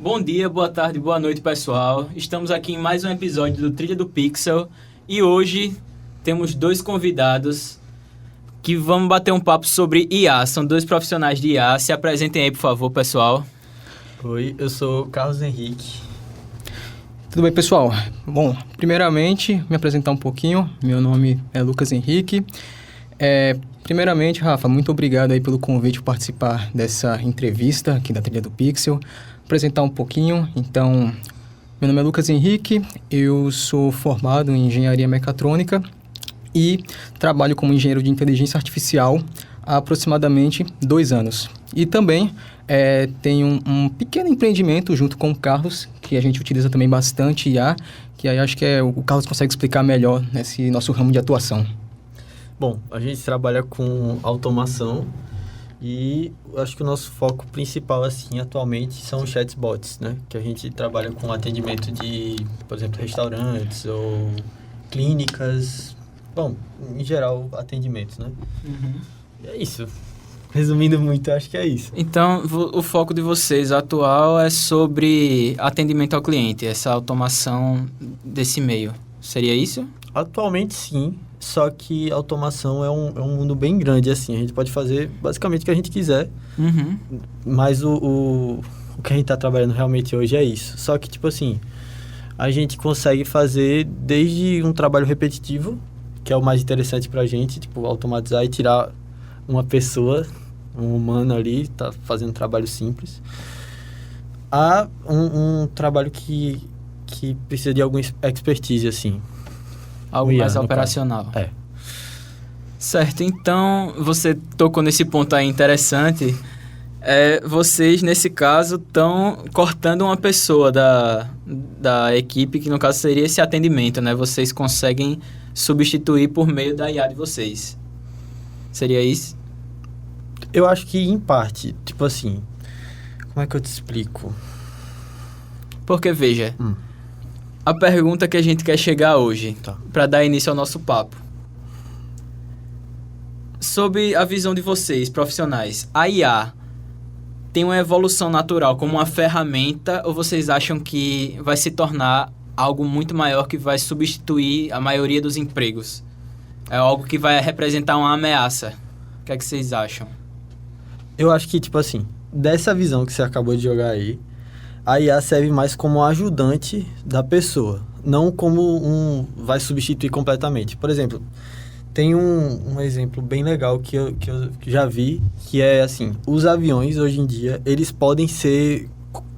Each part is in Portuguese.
Bom dia, boa tarde, boa noite, pessoal. Estamos aqui em mais um episódio do Trilha do Pixel e hoje temos dois convidados que vamos bater um papo sobre IA. São dois profissionais de IA. Se apresentem aí, por favor, pessoal. Oi, eu sou o Carlos Henrique. Tudo bem, pessoal? Bom, primeiramente, me apresentar um pouquinho. Meu nome é Lucas Henrique. Primeiramente, Rafa, muito obrigado aí pelo convite por participar dessa entrevista aqui da Trilha do Pixel. Apresentar um pouquinho. Então, meu nome é Lucas Henrique, eu sou formado em Engenharia Mecatrônica e trabalho como engenheiro de inteligência artificial há aproximadamente 2 anos. E também tenho um pequeno empreendimento junto com o Carlos, que a gente utiliza também bastante IA, que aí acho que o Carlos consegue explicar melhor nesse nosso ramo de atuação. Bom, a gente trabalha com automação e acho que o nosso foco principal, assim, atualmente são os chatbots, né? Que a gente trabalha com atendimento de, por exemplo, restaurantes ou clínicas. Bom, em geral, atendimentos, né? Uhum. E é isso. Resumindo muito, acho que é isso. Então, o foco de vocês atual é sobre atendimento ao cliente, essa automação desse meio. Seria isso? Atualmente, sim. Só que automação é um mundo bem grande, assim. A gente pode fazer basicamente o que a gente quiser. Uhum. Mas o que a gente está trabalhando realmente hoje é isso. Só que, tipo assim, a gente consegue fazer desde um trabalho repetitivo, que é o mais interessante pra gente, tipo, automatizar e tirar uma pessoa, um humano ali, tá fazendo um trabalho simples, a um trabalho que precisa de alguma expertise, assim. Algo mais operacional. É. Certo, então você tocou nesse ponto aí interessante. Vocês, nesse caso, estão cortando uma pessoa da equipe, que no caso seria esse atendimento, né? Vocês conseguem substituir por meio da IA de vocês. Seria isso? Eu acho que, em parte, tipo assim, como é que eu te explico? Porque, veja, a pergunta que a gente quer chegar hoje, Tá. para dar início ao nosso papo. Sob a visão de vocês, profissionais, a IA tem uma evolução natural como uma ferramenta ou vocês acham que vai se tornar algo muito maior que vai substituir a maioria dos empregos? É algo que vai representar uma ameaça. O que é que vocês acham? Eu acho que, tipo assim, dessa visão que você acabou de jogar aí, a IA serve mais como ajudante da pessoa, não como vai substituir completamente. Por exemplo, tem um exemplo bem legal que eu já vi, que é assim, os aviões hoje em dia, eles podem ser,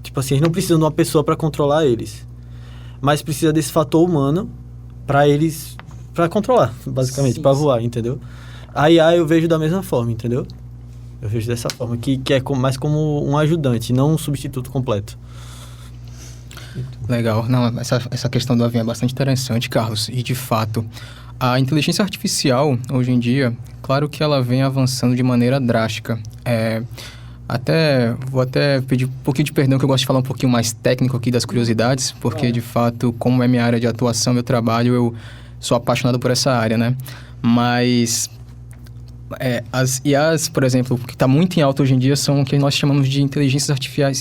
tipo assim, eles não precisam de uma pessoa para controlar eles, mas precisa desse fator humano para controlar, basicamente, para voar, entendeu? A IA eu vejo da mesma forma, entendeu? Eu vejo dessa forma, que é mais como um ajudante, não um substituto completo. Legal. Não, essa questão do avião é bastante interessante, Carlos. E, de fato, a inteligência artificial, hoje em dia, claro que ela vem avançando de maneira drástica. Vou até pedir um pouquinho de perdão, que eu gosto de falar um pouquinho mais técnico aqui das curiosidades, porque, de fato, como é minha área de atuação, meu trabalho, eu sou apaixonado por essa área, né? Mas as IAs, por exemplo, que está muito em alta hoje em dia, são o que nós chamamos de inteligências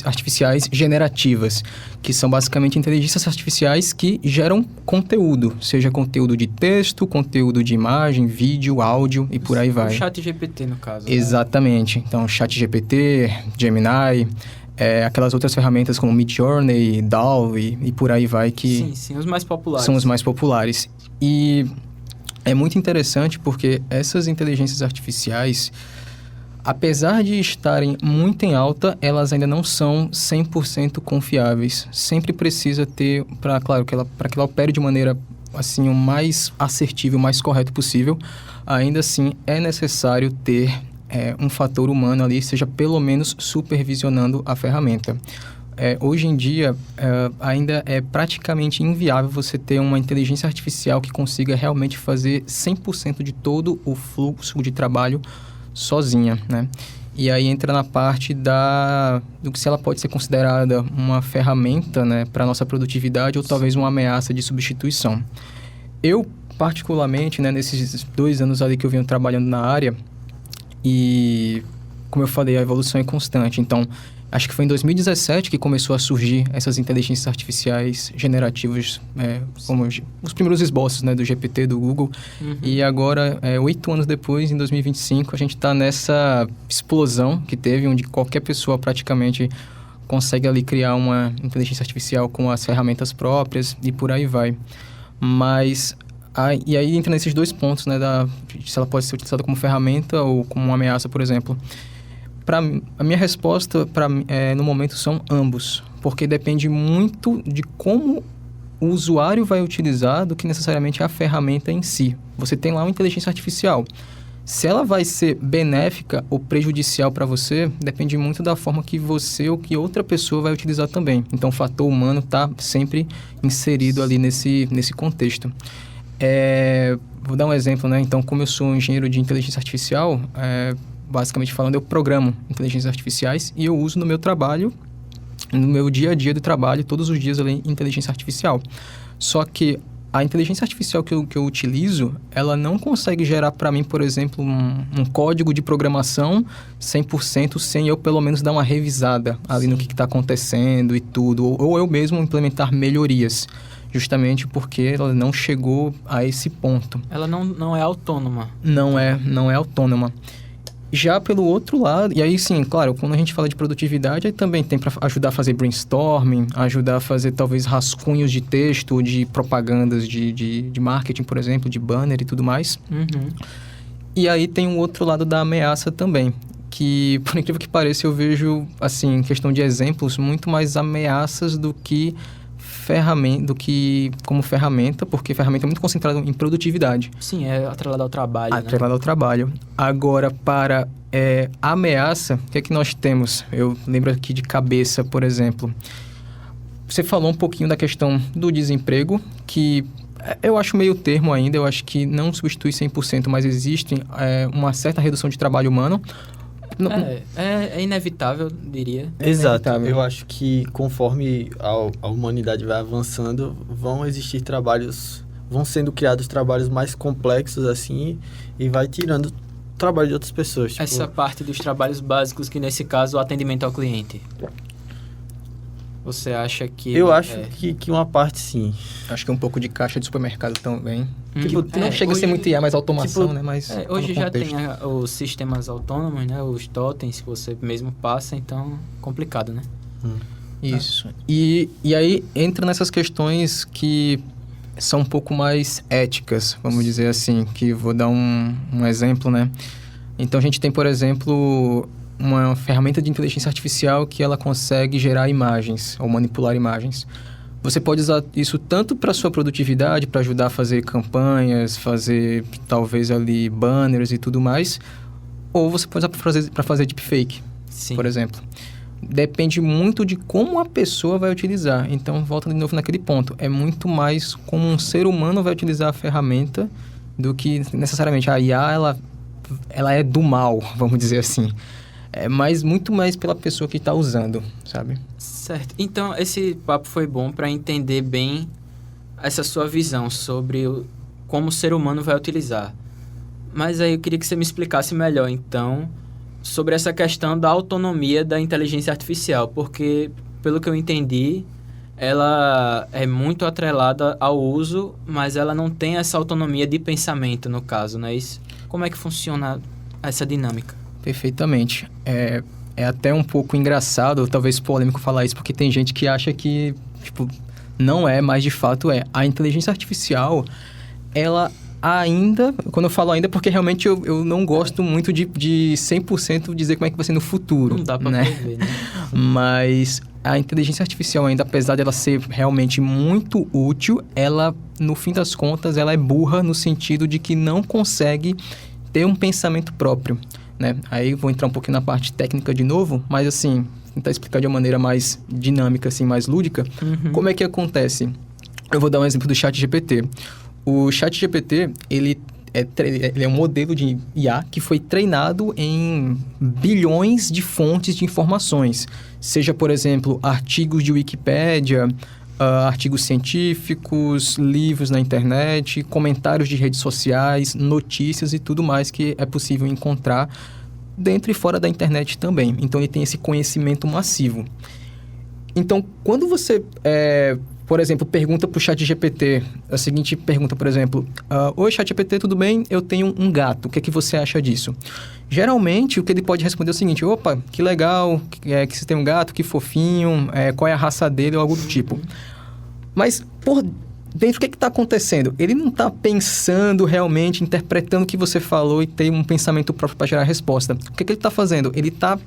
artificiais generativas, que são basicamente inteligências artificiais que geram conteúdo, seja conteúdo de texto, conteúdo de imagem, vídeo, áudio e por aí vai. O ChatGPT, no caso. Exatamente. Né? Então, ChatGPT, Gemini, aquelas outras ferramentas como Midjourney, DALL-E e por aí vai, que Sim, os mais populares. são os mais populares. E é muito interessante porque essas inteligências artificiais, apesar de estarem muito em alta, elas ainda não são 100% confiáveis. Sempre precisa ter, para que ela opere de maneira assim, o mais assertiva, o mais correto possível, ainda assim é necessário ter um fator humano ali, seja pelo menos supervisionando a ferramenta. Hoje em dia, ainda é praticamente inviável você ter uma inteligência artificial que consiga realmente fazer 100% de todo o fluxo de trabalho sozinha, né? E aí entra na parte do que se ela pode ser considerada uma ferramenta, né, para a nossa produtividade ou talvez uma ameaça de substituição. Eu, particularmente, né, nesses 2 anos ali que eu venho trabalhando na área, e como eu falei, a evolução é constante. Então, Acho que foi em 2017 que começou a surgir essas inteligências artificiais generativas, como os primeiros esboços, né, do GPT, do Google. E agora, 8 anos depois, em 2025, a gente está nessa explosão que teve, onde qualquer pessoa praticamente consegue ali criar uma inteligência artificial com as ferramentas próprias e por aí vai. Mas, e aí entra nesses dois pontos, né, se ela pode ser utilizada como ferramenta ou como uma ameaça, por exemplo. A minha resposta, no momento, são ambos, porque depende muito de como o usuário vai utilizar do que necessariamente a ferramenta em si. Você tem lá uma inteligência artificial. Se ela vai ser benéfica ou prejudicial para você, depende muito da forma que você ou que outra pessoa vai utilizar também. Então, o fator humano está sempre inserido ali nesse contexto. Vou dar um exemplo, né? Então, como eu sou um engenheiro de inteligência artificial, basicamente falando, eu programo inteligências artificiais e eu uso no meu trabalho, no meu dia a dia do trabalho, todos os dias ali, inteligência artificial. Só que a inteligência artificial que eu utilizo, ela não consegue gerar para mim, por exemplo, um código de programação 100% sem eu pelo menos dar uma revisada ali no que está acontecendo e tudo, ou eu mesmo implementar melhorias, justamente porque ela não chegou a esse ponto. Ela não é autônoma. Não é autônoma. Já pelo outro lado, e aí sim, claro, quando a gente fala de produtividade, aí também tem para ajudar a fazer brainstorming, ajudar a fazer talvez rascunhos de texto, de propagandas de marketing, por exemplo, de banner e tudo mais. E aí tem um outro lado da ameaça também, que por incrível que pareça eu vejo, assim, em questão de exemplos, muito mais ameaças do que como ferramenta, porque ferramenta é muito concentrada em produtividade. Sim, é atrelada ao trabalho. Atrelada ao trabalho. Agora, para ameaça, o que é que nós temos? Eu lembro aqui de cabeça, por exemplo. Você falou um pouquinho da questão do desemprego, que eu acho meio termo ainda, eu acho que não substitui 100%, mas existe uma certa redução de trabalho humano. É inevitável, diria. Exato. Eu acho que conforme a humanidade vai avançando, vão sendo criados trabalhos mais complexos assim e vai tirando trabalho de outras pessoas. Tipo... Essa parte dos trabalhos básicos, que nesse caso o atendimento ao cliente. Você acha que... Eu acho que uma parte sim. Acho que um pouco de caixa de supermercado também. Que não chega a ser muito IA, mas automação, né? Mas hoje já tem os sistemas autônomos, né? Os totens que você mesmo passa, então complicado, né? Isso. E aí entra nessas questões que são um pouco mais éticas, vamos dizer assim, que vou dar um exemplo, né? Então a gente tem, por exemplo, uma ferramenta de inteligência artificial que ela consegue gerar imagens ou manipular imagens. Você pode usar isso tanto para sua produtividade, para ajudar a fazer campanhas, fazer talvez ali banners e tudo mais, ou você pode usar para fazer deepfake, por exemplo. Depende muito de como a pessoa vai utilizar. Então, volta de novo naquele ponto. É muito mais como um ser humano vai utilizar a ferramenta do que necessariamente a IA, ela é do mal, vamos dizer assim. Mas muito mais pela pessoa que está usando, sabe? Certo. Então, esse papo foi bom para entender bem essa sua visão sobre como o ser humano vai utilizar. Mas aí eu queria que você me explicasse melhor, então, sobre essa questão da autonomia da inteligência artificial, porque, pelo que eu entendi, ela é muito atrelada ao uso, mas ela não tem essa autonomia de pensamento, no caso, não é isso? Como é que funciona essa dinâmica? Perfeitamente. É até um pouco engraçado, talvez polêmico falar isso, porque tem gente que acha que, não é, mas de fato é. A inteligência artificial, ela ainda, quando eu falo ainda, porque realmente eu não gosto muito de 100% dizer como é que vai ser no futuro. Não dá pra prever, né? Mas a inteligência artificial ainda, apesar dela ser realmente muito útil, ela, no fim das contas, ela é burra no sentido de que não consegue ter um pensamento próprio, né? Aí vou entrar um pouquinho na parte técnica de novo, mas assim, tentar explicar de uma maneira mais dinâmica, assim, mais lúdica. Como é que acontece? Eu vou dar um exemplo do ChatGPT. O ChatGPT, ele é um modelo de IA que foi treinado em bilhões de fontes de informações. Seja, por exemplo, artigos de Wikipédia, artigos científicos, livros na internet, comentários de redes sociais, notícias e tudo mais que é possível encontrar dentro e fora da internet também. Então, ele tem esse conhecimento massivo. Então, quando você, por exemplo, pergunta para o ChatGPT a seguinte pergunta, por exemplo: Oi, ChatGPT, tudo bem? Eu tenho um gato. O que é que você acha disso? Geralmente, o que ele pode responder é o seguinte: opa, que legal, que você tem um gato, que fofinho, qual é a raça dele ou algo do tipo. Mas, por dentro, o que está acontecendo? Ele não está pensando realmente, interpretando o que você falou e tem um pensamento próprio para gerar a resposta. O que ele está fazendo? Ele está,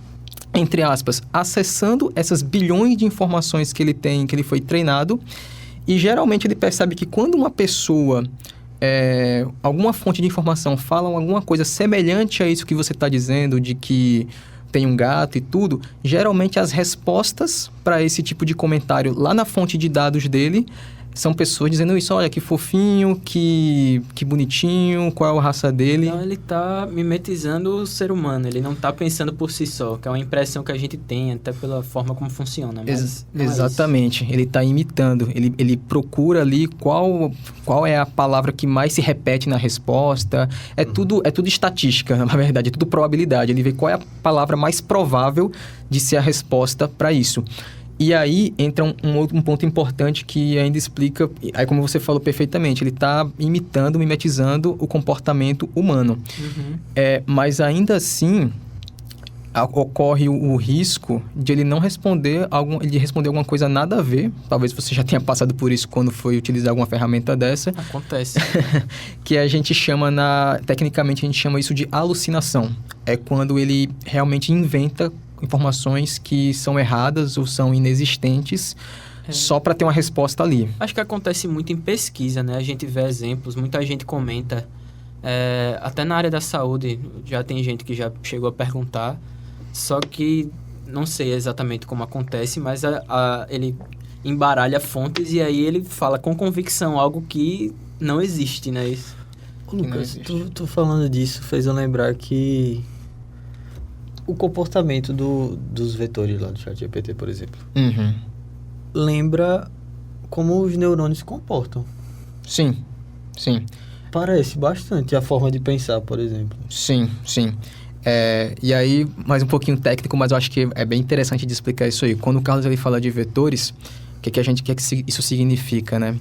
entre aspas, acessando essas bilhões de informações que ele tem, que ele foi treinado, e geralmente ele percebe que quando uma pessoa, alguma fonte de informação fala alguma coisa semelhante a isso que você está dizendo, de que tem um gato e tudo, geralmente as respostas para esse tipo de comentário lá na fonte de dados dele são pessoas dizendo isso: olha, que fofinho, que bonitinho, qual é a raça dele. Então ele está mimetizando o ser humano, ele não está pensando por si só, que é uma impressão que a gente tem, até pela forma como funciona. Mas exatamente, ele está imitando, ele procura ali qual é a palavra que mais se repete na resposta. É tudo estatística, na verdade, é tudo probabilidade. Ele vê qual é a palavra mais provável de ser a resposta para isso. E aí entra um ponto importante que ainda explica, aí como você falou perfeitamente, ele está mimetizando o comportamento humano. Uhum. Mas ainda assim, ocorre o risco de ele não responder, ele responder alguma coisa nada a ver. Talvez você já tenha passado por isso quando foi utilizar alguma ferramenta dessa. Acontece. Que a gente chama, tecnicamente a gente chama isso de alucinação. É quando ele realmente inventa informações que são erradas ou são inexistentes só para ter uma resposta ali. Acho que acontece muito em pesquisa, né? A gente vê exemplos, muita gente comenta, até na área da saúde, já tem gente que já chegou a perguntar, só que não sei exatamente como acontece, mas ele embaralha fontes e aí ele fala com convicção algo que não existe, né? Isso. Lucas, tu falando disso fez eu lembrar que o comportamento dos vetores lá do ChatGPT, por exemplo, lembra como os neurônios se comportam. Sim. Parece bastante a forma de pensar, por exemplo. Sim. E aí, mais um pouquinho técnico, mas eu acho que é bem interessante de explicar isso aí. Quando o Carlos ele fala de vetores, o que isso significa, né?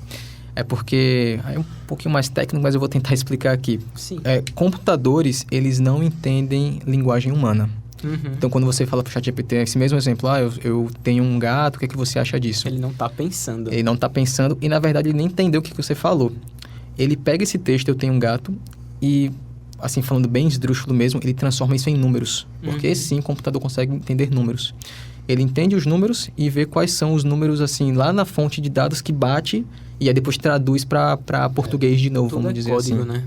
É porque é um pouquinho mais técnico, mas eu vou tentar explicar aqui. Sim. Computadores, eles não entendem linguagem humana. Uhum. Então, quando você fala para o ChatGPT, esse mesmo exemplo, eu tenho um gato, o que é que você acha disso? Ele não está pensando. Ele não está pensando e, na verdade, ele nem entendeu o que você falou. Ele pega esse texto, eu tenho um gato, e, assim, falando bem esdrúxulo mesmo, ele transforma isso em números. Porque, sim, o computador consegue entender números. Ele entende os números e vê quais são os números, assim, lá na fonte de dados que bate e aí depois traduz para português de novo, vamos dizer código, assim. Né?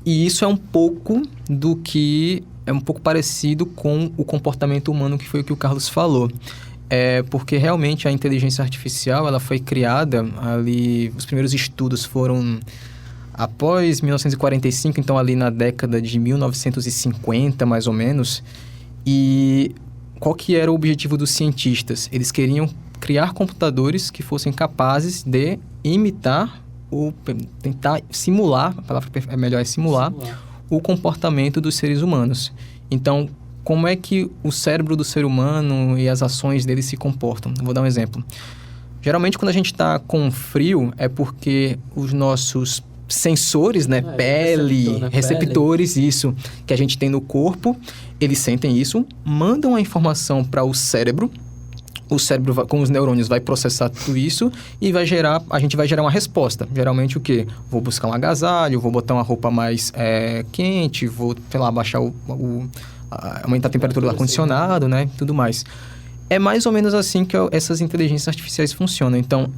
E isso é um pouco é um pouco parecido com o comportamento humano, que foi o que o Carlos falou. Porque realmente a inteligência artificial, ela foi criada ali, os primeiros estudos foram após 1945, então ali na década de 1950, mais ou menos. E qual que era o objetivo dos cientistas? Eles queriam criar computadores que fossem capazes de imitar ou tentar simular, a palavra melhor é simular o comportamento dos seres humanos. Então, como é que o cérebro do ser humano e as ações dele se comportam? Vou dar um exemplo. Geralmente, quando a gente está com frio, é porque os nossos sensores, né? Receptores, isso, que a gente tem no corpo, eles sentem isso, mandam a informação para o cérebro. O cérebro, com os neurônios, vai processar tudo isso e a gente vai gerar uma resposta. Geralmente o quê? Vou buscar um agasalho, vou botar uma roupa mais quente, vou, sei lá, baixar aumentar a temperatura do ar-condicionado, né? Tudo mais. É mais ou menos assim que essas inteligências artificiais funcionam. Então,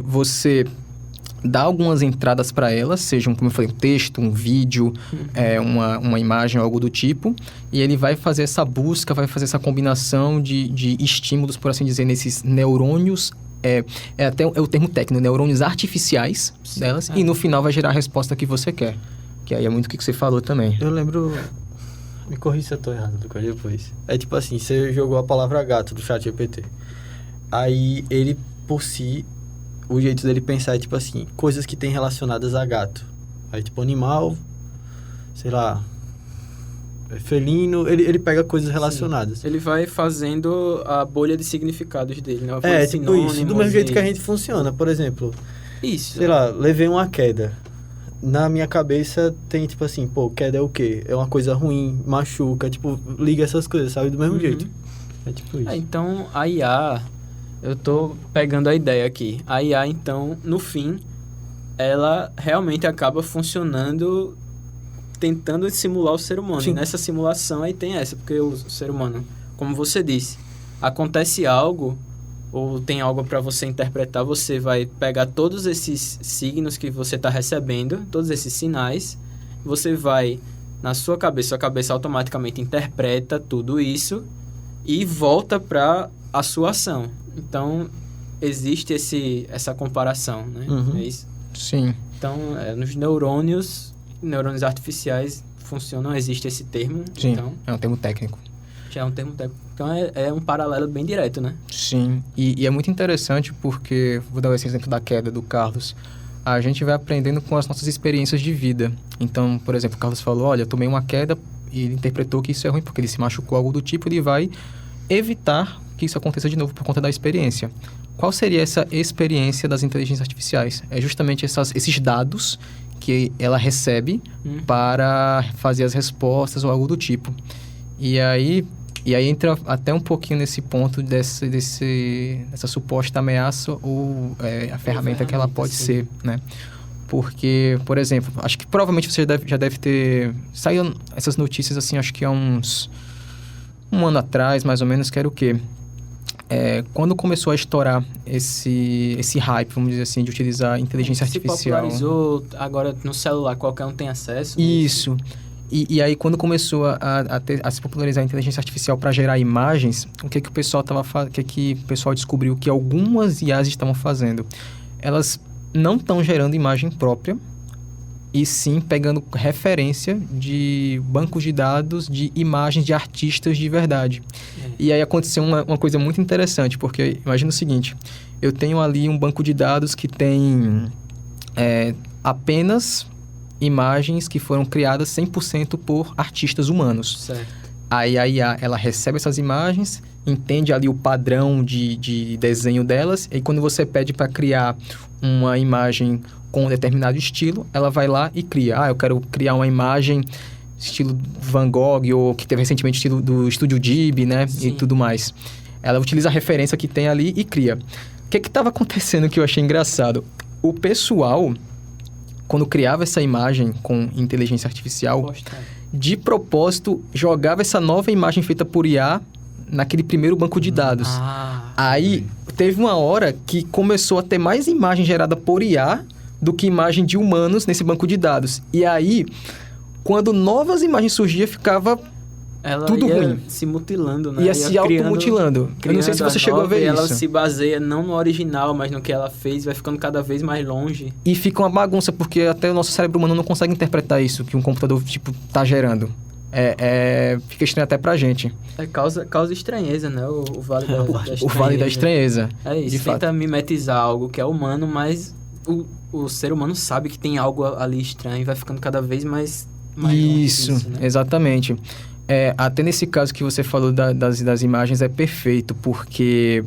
você dá algumas entradas para elas, sejam, como eu falei, um texto, um vídeo, uma imagem, algo do tipo, e ele vai fazer essa busca, vai fazer essa combinação de estímulos, por assim dizer, nesses neurônios, até o termo técnico, neurônios artificiais delas, e no final vai gerar a resposta que você quer, que aí é muito o que você falou também. Eu lembro, me corrija se eu tô errado, Lucas, depois. É tipo assim, você jogou a palavra gato do ChatGPT, aí ele, por si, o jeito dele pensar é tipo assim, coisas que tem relacionadas a gato. Aí tipo animal, sei lá, felino, ele pega coisas relacionadas. Ele vai fazendo a bolha de significados dele, né? Tipo isso, do mesmo jeito que a gente funciona. Por exemplo, sei lá, levei uma queda. Na minha cabeça tem, tipo assim, pô, queda é o quê? É uma coisa ruim, machuca, tipo, liga essas coisas, sabe? Do mesmo jeito. É tipo isso. Então, a IA, eu tô pegando a ideia aqui. A IA, então, no fim, ela realmente acaba funcionando, tentando simular o ser humano. Sim. E nessa simulação aí tem essa, porque o ser humano, como você disse, acontece algo, ou tem algo para você interpretar, você vai pegar todos esses signos que você está recebendo, todos esses sinais, você vai, na sua cabeça automaticamente interpreta tudo isso e volta para a sua ação. Então, existe essa comparação, né? É isso? Sim. Então, nos neurônios artificiais funcionam, existe esse termo. Sim, então, é um termo técnico. Já é um termo técnico. Então, é um paralelo bem direto, né? Sim, e é muito interessante porque, vou dar esse exemplo da queda do Carlos, a gente vai aprendendo com as nossas experiências de vida. Então, por exemplo, o Carlos falou, olha, eu tomei uma queda e ele interpretou que isso é ruim porque ele se machucou, algo do tipo, ele vai evitar que isso aconteça de novo por conta da experiência. Qual seria essa experiência das inteligências artificiais? É justamente esses dados que ela recebe para fazer as respostas ou algo do tipo. E aí entra até um pouquinho nesse ponto dessa suposta ameaça ou a ferramenta que ela pode ser, né? Porque, por exemplo, acho que provavelmente você já deve ter... Saíram essas notícias, assim, acho que há um ano atrás, mais ou menos, que era o quê? Quando começou a estourar esse hype, vamos dizer assim, de utilizar inteligência artificial... Se popularizou, agora no celular qualquer um tem acesso. Isso. E aí, quando começou a se popularizar a inteligência artificial para gerar imagens, o que o pessoal o pessoal descobriu que algumas IAs estavam fazendo? Elas não estão gerando imagem própria, e sim pegando referência de bancos de dados de imagens de artistas de verdade. E aí aconteceu uma coisa muito interessante, porque imagina o seguinte, eu tenho ali um banco de dados que tem apenas imagens que foram criadas 100% por artistas humanos. Certo. Aí a IA, ela recebe essas imagens, entende ali o padrão de desenho delas, e quando você pede para criar uma imagem com um determinado estilo, ela vai lá e cria. Eu quero criar uma imagem estilo Van Gogh, ou que teve recentemente estilo do Estúdio Ghibli, né? Sim. E tudo mais. Ela utiliza a referência que tem ali e cria. O que estava acontecendo que eu achei engraçado? O pessoal, quando criava essa imagem com inteligência artificial, de propósito, jogava essa nova imagem feita por IA naquele primeiro banco de dados. Aí, teve uma hora que começou a ter mais imagem gerada por IA do que imagem de humanos nesse banco de dados. E aí, quando novas imagens surgiam, ficava tudo ruim. Se mutilando, né? Ia se automutilando. Eu não sei se você chegou a ver isso. Ela se baseia não no original, mas no que ela fez, vai ficando cada vez mais longe. E fica uma bagunça, porque até o nosso cérebro humano não consegue interpretar isso, que um computador, tá gerando. Fica estranho até pra gente. Causa estranheza, né? O Vale da Estranheza. O Vale da Estranheza. É isso, tenta mimetizar algo que é humano, mas o ser humano sabe que tem algo ali estranho e vai ficando cada vez mais isso, longe disso, né? Exatamente. Até nesse caso que você falou das imagens é perfeito, porque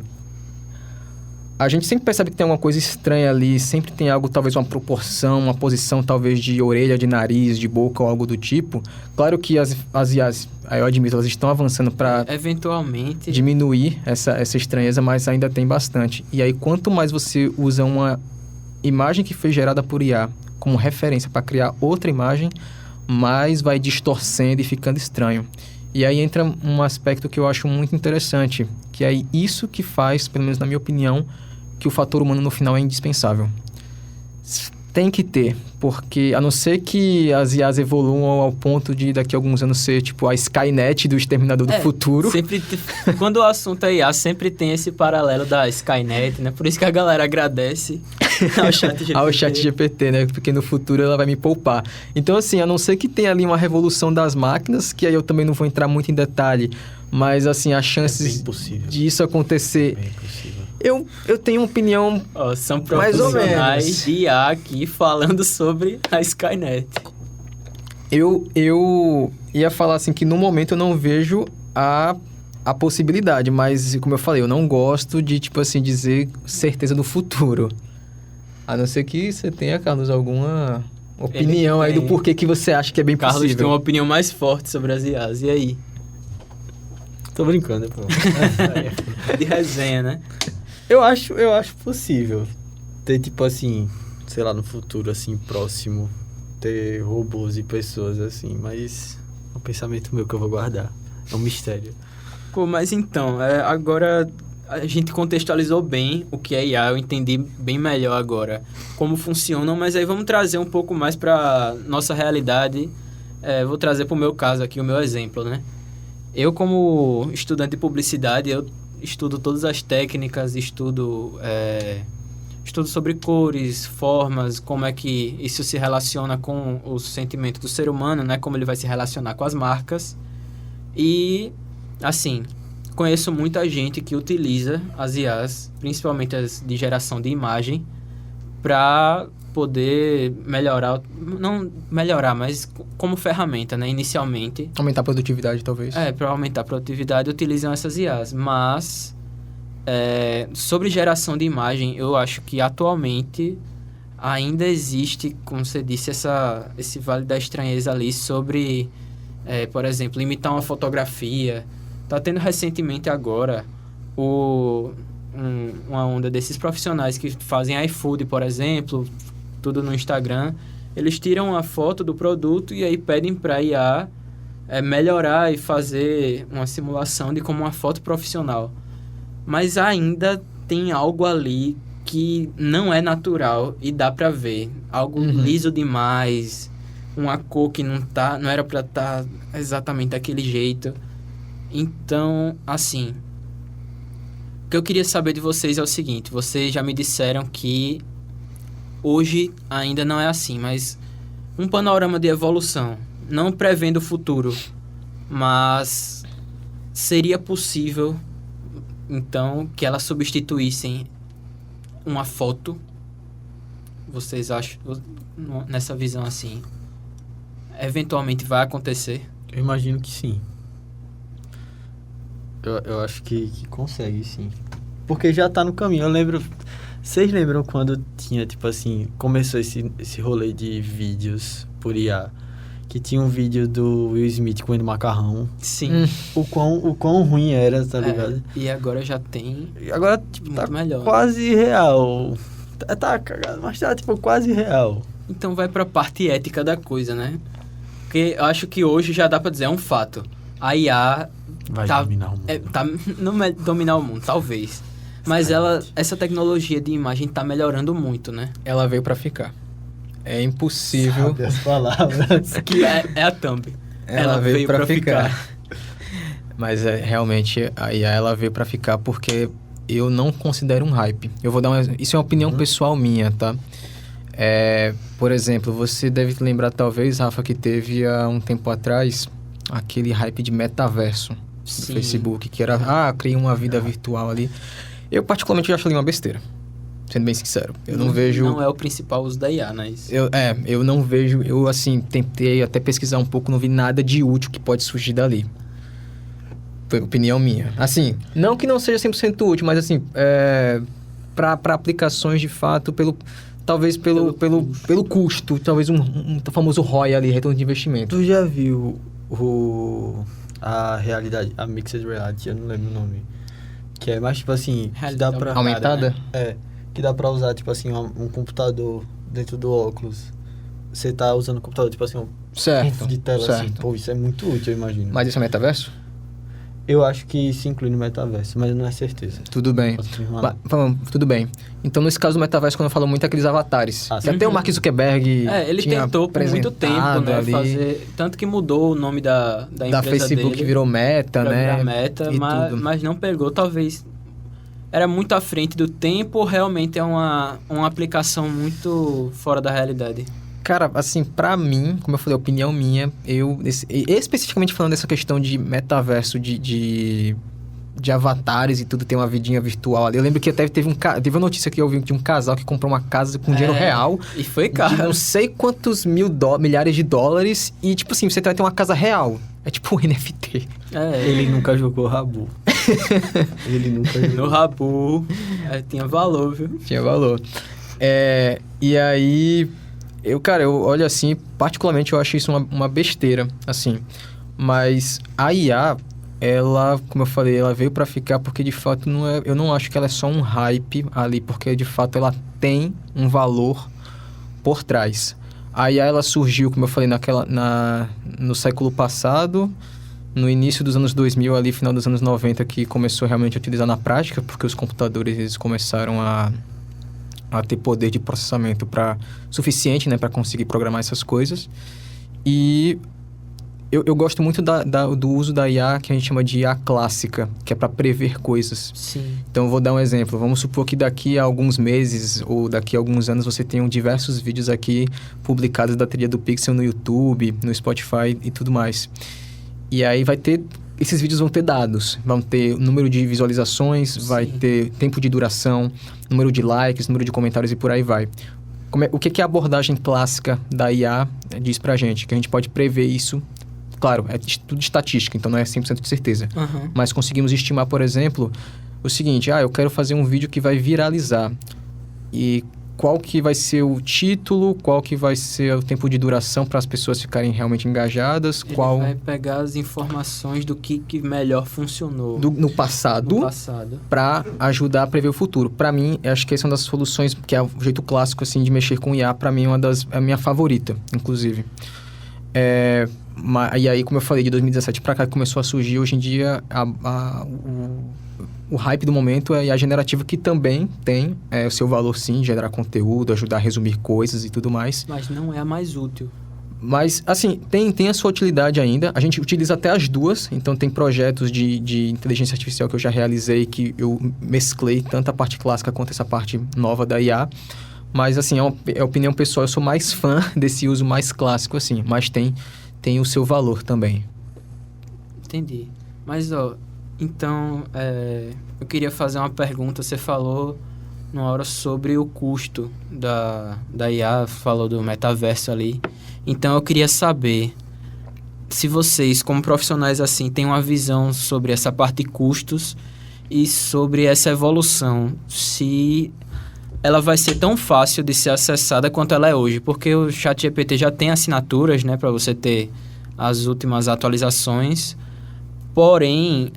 a gente sempre percebe que tem alguma coisa estranha ali, sempre tem algo, talvez uma proporção, uma posição talvez de orelha, de nariz, de boca ou algo do tipo. Claro que as IAs, eu admito, elas estão avançando para eventualmente diminuir essa estranheza, mas ainda tem bastante. E aí, quanto mais você usa uma imagem que foi gerada por IA como referência para criar outra imagem, mais vai distorcendo e ficando estranho. E aí entra um aspecto que eu acho muito interessante, que é isso que faz, pelo menos na minha opinião, que o fator humano no final é indispensável. Tem que ter, porque a não ser que as IAs evoluam ao ponto de daqui a alguns anos ser tipo a Skynet do Exterminador do Futuro. Sempre, quando o assunto é IA, sempre tem esse paralelo da Skynet, né? Por isso que a galera agradece ao ChatGPT, né? Porque no futuro ela vai me poupar. Então, assim, a não ser que tenha ali uma revolução das máquinas, que aí eu também não vou entrar muito em detalhe, mas, assim, as chances disso acontecer... É bem possível. Eu tenho uma opinião são profissionais de IA aqui falando sobre a Skynet. Eu ia falar assim que no momento eu não vejo a possibilidade, mas como eu falei, eu não gosto de, tipo assim, dizer certeza do futuro. A não ser que você tenha, Carlos, alguma opinião aí do porquê que você acha que é bem Carlos possível. tem uma opinião mais forte sobre as IAs. E aí? Tô brincando, pô. De resenha, né? Eu acho possível ter, tipo assim, sei lá, no futuro, assim, próximo, ter robôs e pessoas, assim, mas é um pensamento meu que eu vou guardar. É um mistério. Pô, mas então, agora a gente contextualizou bem o que é IA, eu entendi bem melhor agora como funcionam, mas aí vamos trazer um pouco mais para nossa realidade. Vou trazer para o meu caso aqui, o meu exemplo, né? Eu, como estudante de publicidade, eu estudo todas as técnicas, estudo sobre cores, formas, como é que isso se relaciona com o sentimento do ser humano, né? Como ele vai se relacionar com as marcas. E, assim, conheço muita gente que utiliza as IAs, principalmente as de geração de imagem, para poder melhorar, não melhorar, mas como ferramenta, né? Inicialmente. Aumentar a produtividade, talvez. Para aumentar a produtividade, utilizam essas IAs. Mas, sobre geração de imagem, eu acho que atualmente ainda existe, como você disse, esse vale da estranheza ali sobre, por exemplo, imitar uma fotografia. Tá tendo recentemente agora uma onda desses profissionais que fazem iFood, por exemplo, tudo no Instagram. Eles tiram a foto do produto e aí pedem para IA melhorar e fazer uma simulação de como uma foto profissional. Mas ainda tem algo ali que não é natural e dá para ver. Algo liso demais, uma cor que não era para estar exatamente daquele jeito. Então, assim, o que eu queria saber de vocês é o seguinte: vocês já me disseram que hoje ainda não é assim, mas um panorama de evolução, não prevendo o futuro, mas seria possível, então, que elas substituíssem uma foto? Vocês acham, nessa visão assim, eventualmente vai acontecer? Eu imagino que sim. Eu acho que consegue, sim. Porque já tá no caminho. Eu lembro... Vocês lembram quando tinha, tipo assim... Começou esse rolê de vídeos por IA? Que tinha um vídeo do Will Smith comendo macarrão. Sim. O quão ruim era, tá ligado? E agora já tem... E agora, tipo, muito tá melhor, quase real. Tá cagado, mas tá, tipo, quase real. Então vai pra parte ética da coisa, né? Porque eu acho que hoje já dá pra dizer, é um fato. A IA... Vai dominar o mundo. Não é dominar o mundo, talvez. Mas essa tecnologia de imagem tá melhorando muito, né? Ela veio pra ficar. É impossível. Sabe as palavras. Que é a thumb. Ela veio pra ficar. Mas realmente a IA ela veio pra ficar porque eu não considero um hype. Eu vou dar isso é uma opinião pessoal minha, tá? Por exemplo, você deve lembrar talvez, Rafa, que teve há um tempo atrás aquele hype de metaverso. Do Facebook, que era, criei uma vida virtual ali. Eu particularmente já achei uma besteira, sendo bem sincero. Eu não vejo... Não é o principal uso da IA, né? Eu não vejo... Eu, assim, tentei até pesquisar um pouco, não vi nada de útil que pode surgir dali. Foi opinião minha. Assim, não que não seja 100% útil, mas assim, para aplicações de fato, talvez pelo custo, talvez um famoso ROI ali, retorno de investimento. Tu já viu a realidade, a Mixed Reality, eu não lembro o nome. Que é mais, tipo assim, que dá pra... Aumentada? Né? Que dá pra usar, tipo assim, um computador dentro do óculos. Você tá usando o computador, tipo assim, certo, de tela, certo. assim. Pô, isso é muito útil, eu imagino. Mas isso é metaverso? Eu acho que se inclui no metaverso, mas não é certeza. Tudo bem. Tudo bem. Então, nesse caso do metaverso, quando eu falo muito, é aqueles avatares. E até o Mark Zuckerberg ele tentou por muito tempo, né, fazer... Tanto que mudou o nome da empresa da Facebook dele, virou Meta, né? Virar Meta, mas não pegou. Talvez era muito à frente do tempo ou realmente é uma aplicação muito fora da realidade? Cara, assim, pra mim, como eu falei, opinião minha, especificamente falando dessa questão de metaverso, de de avatares e tudo, tem uma vidinha virtual ali. Eu lembro que até teve uma notícia que eu vi de um casal que comprou uma casa com dinheiro real. E foi caro. De não sei quantos milhares de dólares. E, tipo assim, você vai ter uma casa real. É tipo um NFT. Ele nunca jogou Rabu. Ele nunca jogou. No Rabu, tinha valor, viu? Tinha valor. E aí, eu olho assim, particularmente eu acho isso uma besteira, assim. Mas a IA, ela, como eu falei, ela veio pra ficar porque de fato eu não acho que ela é só um hype ali, porque de fato ela tem um valor por trás. A IA, ela surgiu, como eu falei, no século passado, no início dos anos 2000, ali, final dos anos 90, que começou realmente a utilizar na prática, porque os computadores eles começaram a ter poder de processamento suficiente, né, para conseguir programar essas coisas. E eu gosto muito do uso da IA, que a gente chama de IA clássica, que é para prever coisas. Sim. Então, eu vou dar um exemplo. Vamos supor que daqui a alguns meses ou daqui a alguns anos você tenha diversos vídeos aqui publicados da trilha do Pixel no YouTube, no Spotify e tudo mais. E aí esses vídeos vão ter dados, vão ter número de visualizações, vai ter tempo de duração, número de likes, número de comentários e por aí vai. O que a abordagem clássica da IA diz pra gente? Que a gente pode prever isso. Claro, é tudo estatística, então não é 100% de certeza. Uhum. Mas conseguimos estimar, por exemplo, o seguinte: eu quero fazer um vídeo que vai viralizar. E qual que vai ser o título, qual que vai ser o tempo de duração para as pessoas ficarem realmente engajadas, Ele vai pegar as informações do que melhor funcionou no passado, para ajudar a prever o futuro. Para mim, acho que essa é uma das soluções, que é o jeito clássico assim, de mexer com IA, para mim é a minha favorita, inclusive. E aí, como eu falei, de 2017 para cá começou a surgir, hoje em dia, o hype do momento é a generativa, que também tem o seu valor, sim, gerar conteúdo, ajudar a resumir coisas e tudo mais. Mas não é a mais útil. Mas, assim, tem a sua utilidade ainda. A gente utiliza até as duas. Então, tem projetos de inteligência artificial que eu já realizei, que eu mesclei tanto a parte clássica quanto essa parte nova da IA. Mas, assim, é opinião pessoal. Eu sou mais fã desse uso mais clássico, assim. Mas tem o seu valor também. Entendi. Mas, então, eu queria fazer uma pergunta. Você falou numa hora sobre o custo da IA, falou do metaverso ali. Então, eu queria saber se vocês, como profissionais assim, têm uma visão sobre essa parte de custos e sobre essa evolução. Se ela vai ser tão fácil de ser acessada quanto ela é hoje. Porque o ChatGPT já tem assinaturas, né, para você ter as últimas atualizações. Porém,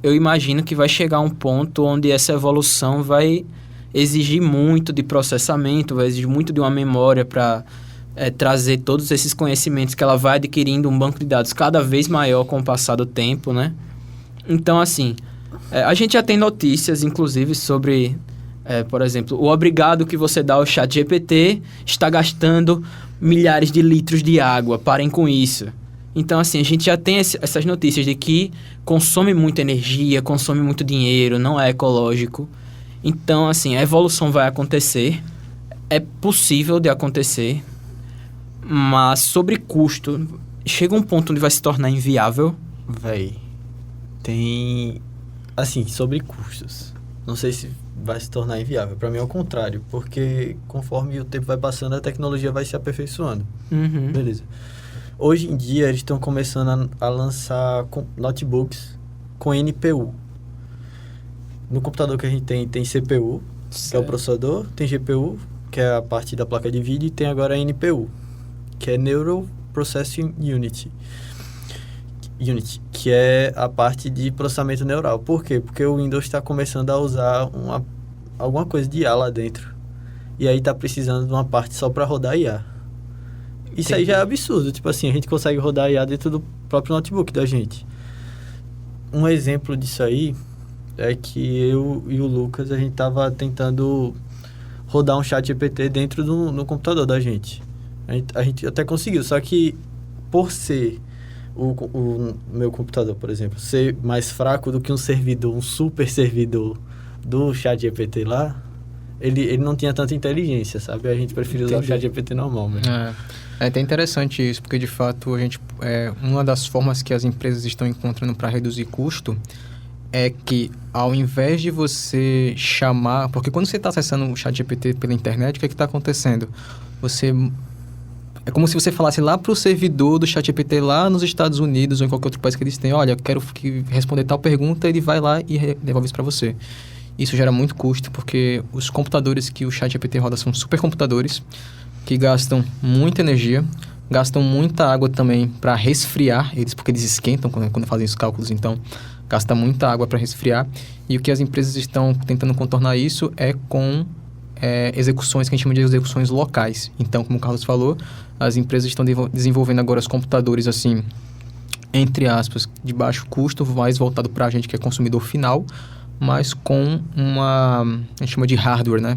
eu imagino que vai chegar um ponto onde essa evolução vai exigir muito de processamento, vai exigir muito de uma memória para trazer todos esses conhecimentos que ela vai adquirindo, um banco de dados cada vez maior com o passar do tempo, né? Então, assim, a gente já tem notícias, inclusive, sobre, por exemplo, o obrigado que você dá ao ChatGPT está gastando milhares de litros de água, parem com isso. Então, assim, a gente já tem essas notícias de que consome muita energia, consome muito dinheiro, não é ecológico. Então, assim, a evolução vai acontecer, é possível de acontecer, mas sobre custo, chega um ponto onde vai se tornar inviável? Tem, assim, sobre custos. Não sei se vai se tornar inviável. Para mim é o contrário, porque conforme o tempo vai passando, a tecnologia vai se aperfeiçoando. Uhum. Beleza. Hoje em dia, eles estão começando a lançar notebooks com NPU. No computador que a gente tem CPU, certo, que é o processador, tem GPU, que é a parte da placa de vídeo, e tem agora a NPU, que é Neural Processing Unit, que é a parte de processamento neural. Por quê? Porque o Windows está começando a usar alguma coisa de IA lá dentro. E aí está precisando de uma parte só para rodar IA. Isso aí já é absurdo. Tipo assim, a gente consegue rodar IA dentro do próprio notebook da gente. Um exemplo disso aí é que eu e o Lucas, a gente tava tentando rodar um ChatGPT dentro no computador da gente. A gente até conseguiu, só que por ser o meu computador, por exemplo, ser mais fraco do que um servidor, um super servidor do ChatGPT lá, ele não tinha tanta inteligência, sabe? A gente preferiu usar o ChatGPT normal mesmo. É até interessante isso, porque de fato uma das formas que as empresas estão encontrando para reduzir custo é que ao invés de você chamar... Porque quando você está acessando o ChatGPT pela internet, o que está acontecendo? É como se você falasse lá para o servidor do ChatGPT lá nos Estados Unidos ou em qualquer outro país que eles têm, olha, eu quero responder tal pergunta, ele vai lá e devolve isso para você. Isso gera muito custo, porque os computadores que o ChatGPT roda são supercomputadores, que gastam muita energia, gastam muita água também para resfriar eles, porque eles esquentam quando fazem os cálculos, então gasta muita água para resfriar. E o que as empresas estão tentando contornar isso é com execuções que a gente chama de execuções locais. Então, como o Carlos falou, as empresas estão desenvolvendo agora os computadores, assim, entre aspas, de baixo custo, mais voltado para a gente que é consumidor final, mas com a gente chama de hardware, né?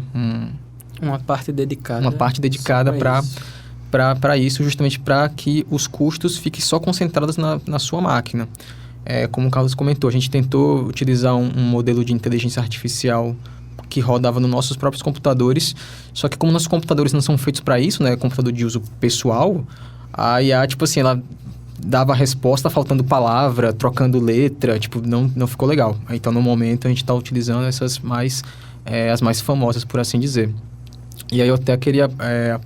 Uma parte dedicada. Uma parte dedicada para isso, justamente para que os custos fiquem só concentrados na sua máquina. Como o Carlos comentou, a gente tentou utilizar um modelo de inteligência artificial que rodava nos nossos próprios computadores, só que como nossos computadores não são feitos para isso, né? Computador de uso pessoal, a IA, tipo assim, ela dava a resposta faltando palavra, trocando letra, tipo, não ficou legal. Então, no momento, a gente está utilizando essas as mais famosas, por assim dizer. E aí eu até queria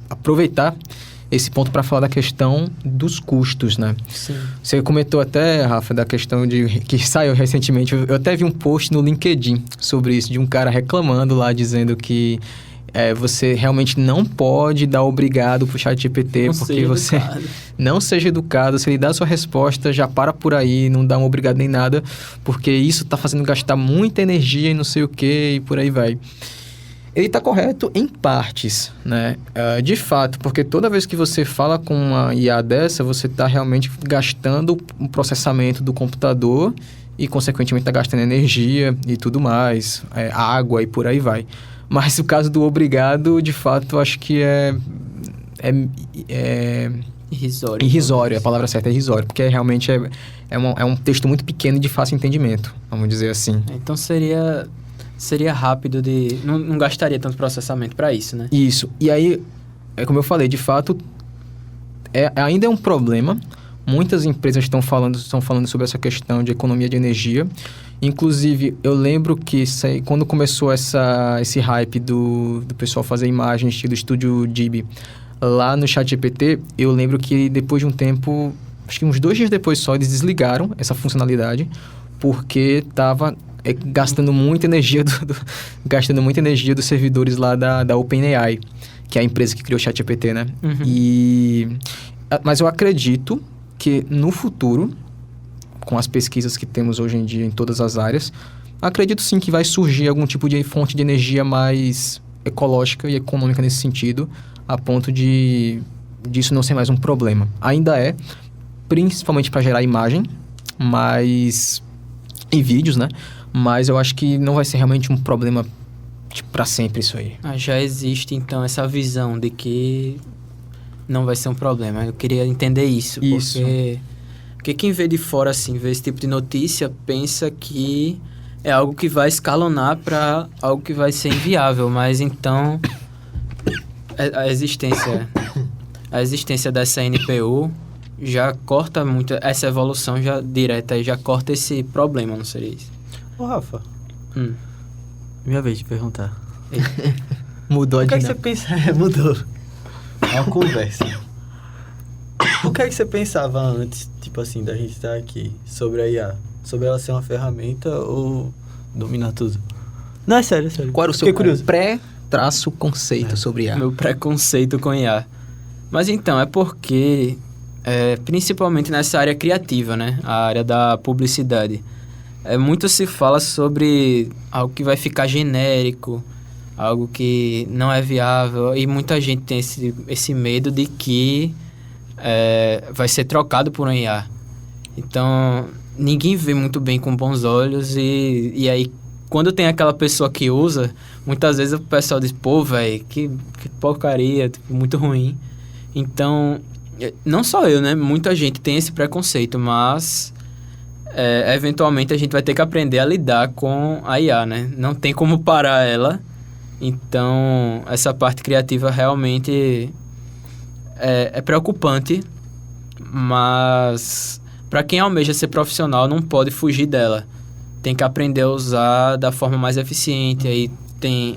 aproveitar esse ponto para falar da questão dos custos, né? Sim. Você comentou até, Rafa, da questão que saiu recentemente. Eu até vi um post no LinkedIn sobre isso, de um cara reclamando lá, dizendo que você realmente não pode dar obrigado pro ChatGPT, porque você não seja educado. Se ele dá a sua resposta, já para por aí, não dá um obrigado nem nada, porque isso tá fazendo gastar muita energia e não sei o que, e por aí vai. Ele está correto em partes, né? De fato, porque toda vez que você fala com uma IA dessa, você está realmente gastando o processamento do computador e, consequentemente, está gastando energia e tudo mais, água e por aí vai. Mas o caso do obrigado, de fato, acho que é irrisório. Irrisório, a palavra certa é irrisório, porque realmente é um texto muito pequeno e de fácil entendimento, vamos dizer assim. Então seria rápido não gastaria tanto processamento para isso, né? Isso. E aí, como eu falei, de fato, ainda é um problema. Muitas empresas estão falando sobre essa questão de economia de energia. Inclusive, eu lembro que quando começou esse hype do pessoal fazer imagens estilo Estúdio Ghibli lá no ChatGPT, eu lembro que depois de um tempo, acho que uns 2 dias depois só, eles desligaram essa funcionalidade, porque estava gastando muita energia dos servidores lá da OpenAI, que é a empresa que criou o ChatGPT, né? Uhum. Mas eu acredito que no futuro, com as pesquisas que temos hoje em dia em todas as áreas, acredito sim que vai surgir algum tipo de fonte de energia mais ecológica e econômica nesse sentido, a ponto disso não ser mais um problema. Ainda principalmente para gerar imagem, e vídeos, né? Mas eu acho que não vai ser realmente um problema para sempre isso aí. Já existe, então, essa visão de que não vai ser um problema. Eu queria entender isso. Porque quem vê de fora, assim, vê esse tipo de notícia, pensa que é algo que vai escalonar para algo que vai ser inviável. Mas, então, a existência dessa NPU já corta muito, essa evolução já direta aí, já corta esse problema, não seria isso? Ô, Rafa. Minha vez de perguntar. Mudou a dinâmica. O que é que você pensa? Mudou. É uma conversa. O que é que você pensava antes, tipo assim, da gente estar aqui, sobre a IA? Sobre ela ser uma ferramenta ou dominar tudo? Não, é sério. Qual era o seu pré-conceito sobre IA? Meu preconceito com IA. Mas então, é porque, principalmente nessa área criativa, né? A área da publicidade. Muito se fala sobre algo que vai ficar genérico, algo que não é viável, e muita gente tem esse medo de que vai ser trocado por um IA. Então, ninguém vê muito bem com bons olhos, e aí, quando tem aquela pessoa que usa, muitas vezes o pessoal diz, pô, velho, que porcaria, muito ruim. Então, não só eu, né? Muita gente tem esse preconceito, mas eventualmente a gente vai ter que aprender a lidar com a IA, né? Não tem como parar ela. Então, essa parte criativa realmente é preocupante, mas para quem almeja ser profissional não pode fugir dela. tem que aprender a usar da forma mais eficiente. Aí tem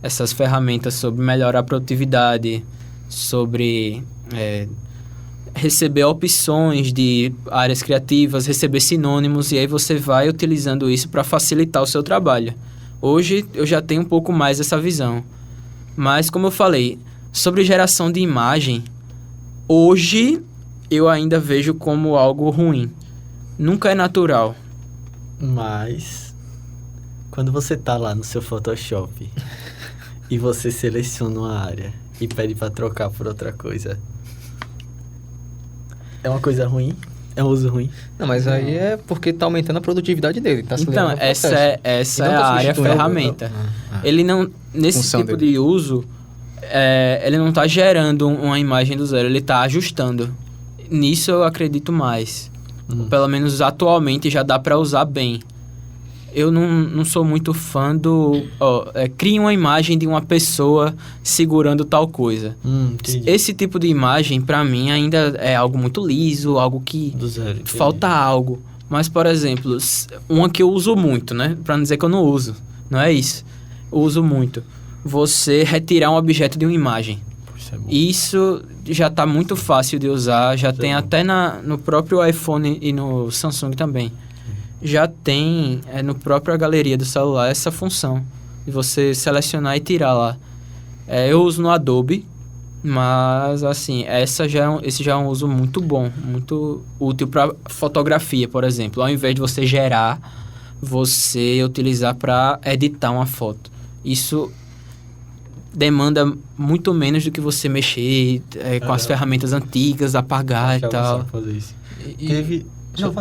essas ferramentas sobre melhorar a produtividade, sobre receber opções de áreas criativas, receber sinônimos, e aí você vai utilizando isso para facilitar o seu trabalho. Hoje eu já tenho um pouco mais essa visão. Mas, como eu falei, sobre geração de imagem, hoje eu ainda vejo como algo ruim. Nunca é natural. Mas, quando você tá lá no seu Photoshop e você seleciona uma área e pede pra trocar por outra coisa, é uma coisa ruim? É um uso ruim? Não, mas aí é porque tá aumentando a produtividade dele. Tá então, essa é a área ferramenta. Ele não, nesse tipo de uso, ele não tá gerando uma imagem do zero, ele tá ajustando. Nisso eu acredito mais. Pelo menos atualmente já dá para usar bem. Eu não sou muito fã do... cria uma imagem de uma pessoa segurando tal coisa. Esse tipo de imagem, para mim, ainda é algo muito liso, algo que do zero, falta algo. Mas, por exemplo, uma que eu uso muito, né? Para não dizer que eu não uso. Não é isso. Eu uso muito. Você retirar um objeto de uma imagem. Isso já está muito fácil de usar. Já tem até no próprio iPhone e no Samsung também. Já tem no própria galeria do celular essa função de você selecionar e tirar lá. Eu uso no Adobe, mas assim, esse já é um uso muito bom, muito útil para fotografia, por exemplo. Ao invés de você gerar, você utilizar para editar uma foto. Isso demanda muito menos do que você mexer com as ferramentas antigas, apagar e tal. Fazer isso.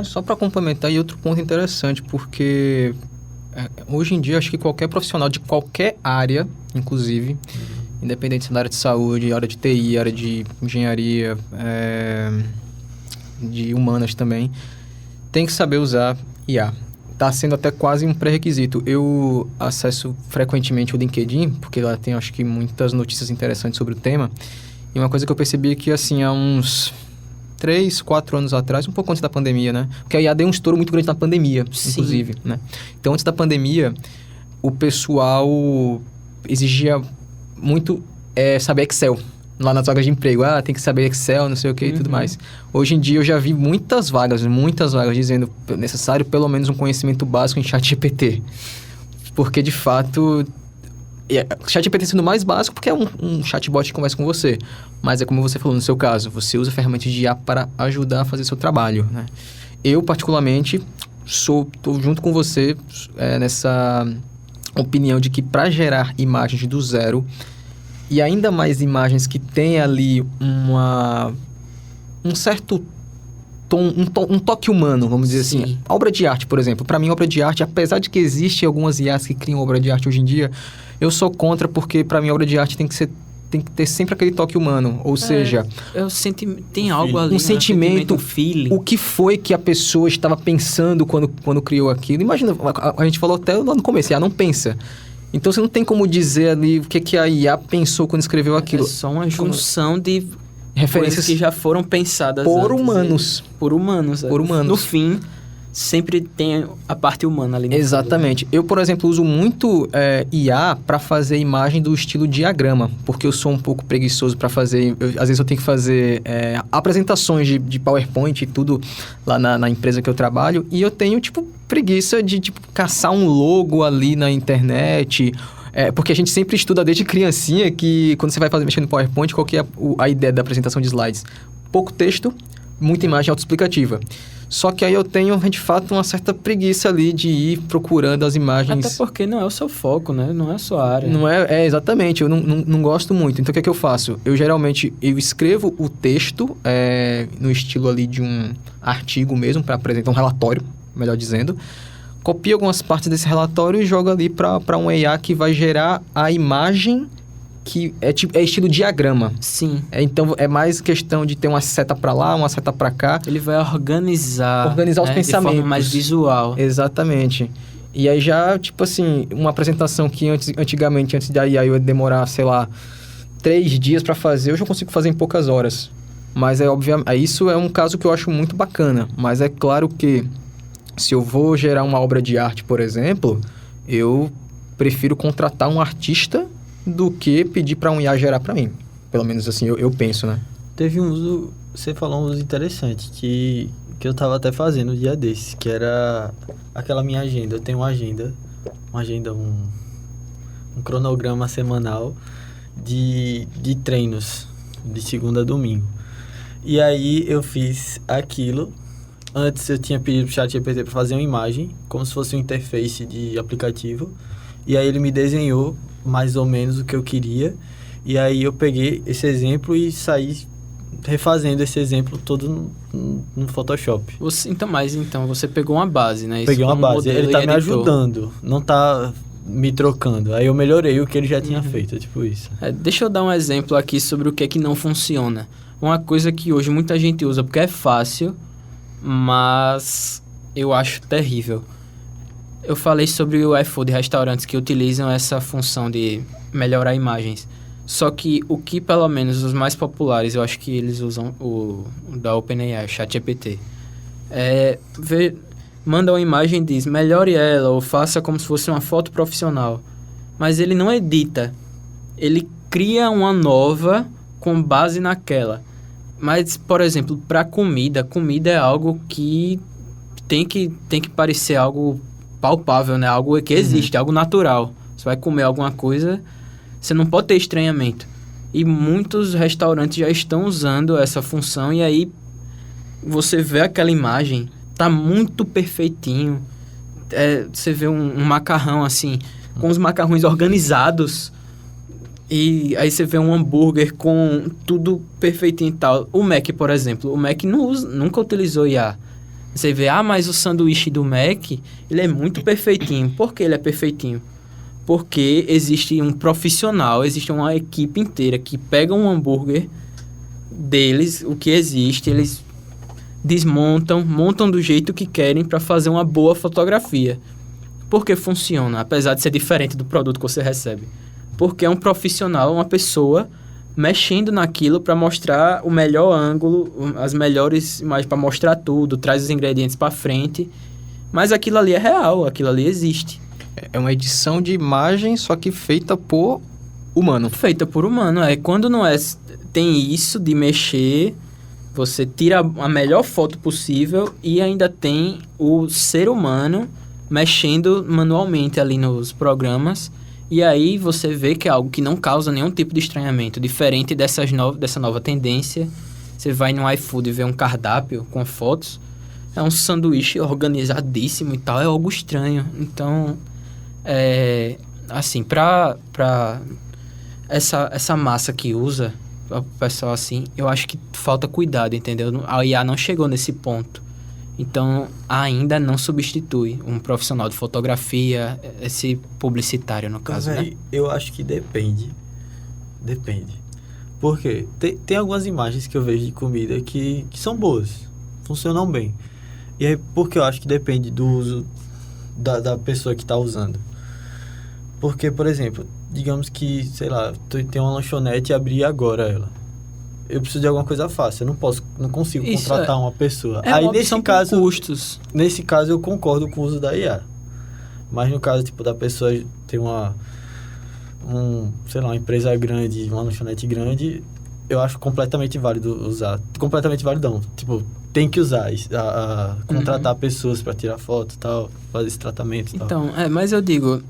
Só para complementar, e outro ponto interessante, porque hoje em dia acho que qualquer profissional de qualquer área, inclusive, independente se é da área de saúde, área de TI, área de engenharia, de humanas também, tem que saber usar IA. Está sendo até quase um pré-requisito. Eu acesso frequentemente o LinkedIn, porque lá tem, acho que, muitas notícias interessantes sobre o tema. E uma coisa que eu percebi é que, assim, há uns 3, 4 anos atrás, um pouco antes da pandemia, né? Porque a IA deu um estouro muito grande na pandemia, inclusive, né? Então, antes da pandemia, o pessoal exigia muito saber Excel. Lá nas vagas de emprego, tem que saber Excel, não sei o que e tudo mais. Hoje em dia eu já vi muitas vagas dizendo necessário pelo menos um conhecimento básico em ChatGPT. Porque, de fato, ChatGPT sendo mais básico porque é um chatbot que conversa com você. Mas é como você falou no seu caso, você usa ferramentas de IA para ajudar a fazer seu trabalho, né? Eu, particularmente, estou junto com você nessa opinião de que para gerar imagens do zero... E ainda mais imagens que tem ali um certo tom, um toque humano, vamos dizer assim. A obra de arte, por exemplo. Para mim, obra de arte, apesar de que existem algumas IAs que criam obra de arte hoje em dia, eu sou contra porque, para mim, a obra de arte tem que ter sempre aquele toque humano. Ou seja... tem algo ali, um sentimento, um feeling. O que foi que a pessoa estava pensando quando criou aquilo. Imagina, a gente falou até lá no começo, a IA não pensa. Então, você não tem como dizer ali o que a IA pensou quando escreveu aquilo. É só uma junção de referências que já foram pensadas por antes, humanos. Por humanos. No fim, sempre tem a parte humana ali. Exatamente. Fundo, né? Eu, por exemplo, uso muito IA para fazer imagem do estilo diagrama, porque eu sou um pouco preguiçoso para fazer... às vezes eu tenho que fazer apresentações de PowerPoint e tudo lá na empresa que eu trabalho, e eu tenho, preguiça de, caçar um logo ali na internet... porque a gente sempre estuda desde criancinha que quando você vai mexer no PowerPoint, qual que é a ideia da apresentação de slides? Pouco texto, muita imagem autoexplicativa. Só que aí eu tenho, de fato, uma certa preguiça ali de ir procurando as imagens... Até porque não é o seu foco, né? Não é a sua área. Não exatamente. Eu não gosto muito. Então, o que eu faço? Eu escrevo o texto no estilo ali de um artigo mesmo, para apresentar um relatório, melhor dizendo. Copio algumas partes desse relatório e jogo ali para um IA que vai gerar a imagem que é estilo diagrama. Sim. Então, é mais questão de ter uma seta para lá, uma seta para cá. Ele vai organizar os pensamentos. De forma mais visual. Exatamente. E aí já, uma apresentação que antigamente, antes da IA, eu ia demorar, 3 dias para fazer, hoje eu consigo fazer em poucas horas. Mas isso é um caso que eu acho muito bacana. Mas é claro que Se eu vou gerar uma obra de arte, por exemplo, eu prefiro contratar um artista do que pedir para um IA gerar para mim. Pelo menos assim eu penso, né? Teve um uso, você falou um uso interessante que eu tava até fazendo um dia desse, que era aquela minha agenda. Eu tenho uma agenda, um cronograma semanal de treinos, de segunda a domingo. E aí eu fiz aquilo. Antes eu tinha pedido pro ChatGPT para fazer uma imagem, como se fosse uma interface de aplicativo. E aí ele me desenhou mais ou menos o que eu queria. E aí eu peguei esse exemplo e saí refazendo esse exemplo todo no Photoshop. Então você pegou uma base, né? Isso Peguei uma como base. modelo Ele tá e me editou. ajudando, não tá me trocando. Aí eu melhorei o que ele já tinha feito, é tipo isso. Deixa eu dar um exemplo aqui sobre o que é que não funciona. Uma coisa que hoje muita gente usa porque é fácil, mas eu acho terrível. Eu falei sobre o iFood, restaurantes que utilizam essa função de melhorar imagens. Só que o que, pelo menos, os mais populares, eu acho que eles usam o da OpenAI, o ChatGPT. Manda uma imagem e diz, melhore ela, ou faça como se fosse uma foto profissional. Mas ele não edita. Ele cria uma nova com base naquela. Mas, por exemplo, para comida é algo que tem que parecer algo palpável, né? Algo que existe, algo natural. Você vai comer alguma coisa, você não pode ter estranhamento. E muitos restaurantes já estão usando essa função e aí você vê aquela imagem, tá muito perfeitinho. Você vê um macarrão assim, com os macarrões organizados. E aí você vê um hambúrguer com tudo perfeitinho e tal. O Mac, por exemplo, o Mac nunca utilizou IA. Você vê, mas o sanduíche do Mac, ele é muito perfeitinho. Por que ele é perfeitinho? Porque existe um profissional, existe uma equipe inteira que pega um hambúrguer deles, o que existe, eles montam do jeito que querem para fazer uma boa fotografia. Por que funciona, apesar de ser diferente do produto que você recebe? Porque é um profissional, uma pessoa mexendo naquilo para mostrar o melhor ângulo, as melhores imagens para mostrar tudo, traz os ingredientes para frente. Mas aquilo ali é real, aquilo ali existe. É uma edição de imagem, só que feita por humano. Feita por humano, Quando não tem isso de mexer, você tira a melhor foto possível e ainda tem o ser humano mexendo manualmente ali nos programas. E aí você vê que é algo que não causa nenhum tipo de estranhamento. Diferente dessa nova tendência, você vai no iFood e vê um cardápio com fotos, é um sanduíche organizadíssimo e tal, é algo estranho. Então, assim, pra essa massa que usa, o pessoal assim, eu acho que falta cuidado, entendeu? A IA não chegou nesse ponto. Então, ainda não substitui um profissional de fotografia, esse publicitário, no caso, né? Eu acho que depende. Por quê? Tem algumas imagens que eu vejo de comida que são boas, funcionam bem. E aí, porque eu acho que depende do uso da pessoa que está usando. Porque, por exemplo, digamos que, sei lá, tem uma lanchonete e abrir agora ela. Eu preciso de alguma coisa fácil, eu não consigo contratar uma pessoa. Aí uma nesse caso, custos. Nesse caso eu concordo com o uso da IA. Mas no caso, tipo, da pessoa ter uma empresa grande, uma lanchonete grande, eu acho completamente válido usar. Completamente válido não. Tipo, tem que usar, contratar pessoas para tirar foto e tal, fazer esse tratamento e tal. Então, mas eu digo,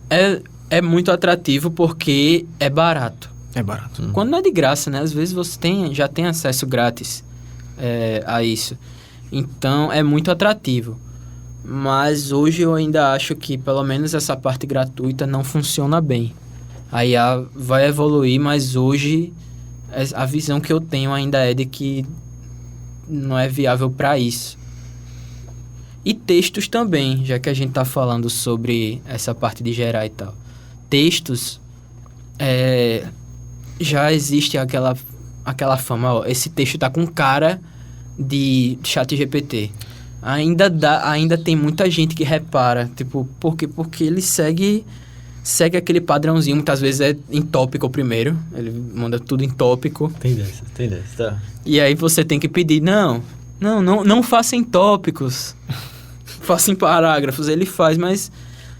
é muito atrativo porque é barato. É barato. Quando não é de graça, né? Às vezes você já tem acesso grátis a isso. Então, é muito atrativo. Mas hoje eu ainda acho que, pelo menos, essa parte gratuita não funciona bem. A IA vai evoluir, mas hoje a visão que eu tenho ainda é de que não é viável para isso. E textos também, já que a gente está falando sobre essa parte de gerar e tal. Textos... já existe aquela fama, esse texto tá com cara de ChatGPT. Ainda tem muita gente que repara, tipo, porque ele segue aquele padrãozinho, muitas vezes é em tópico primeiro, ele manda tudo em tópico. Tem dessa, tá. E aí você tem que pedir, não faça em tópicos. faça em parágrafos, ele faz, mas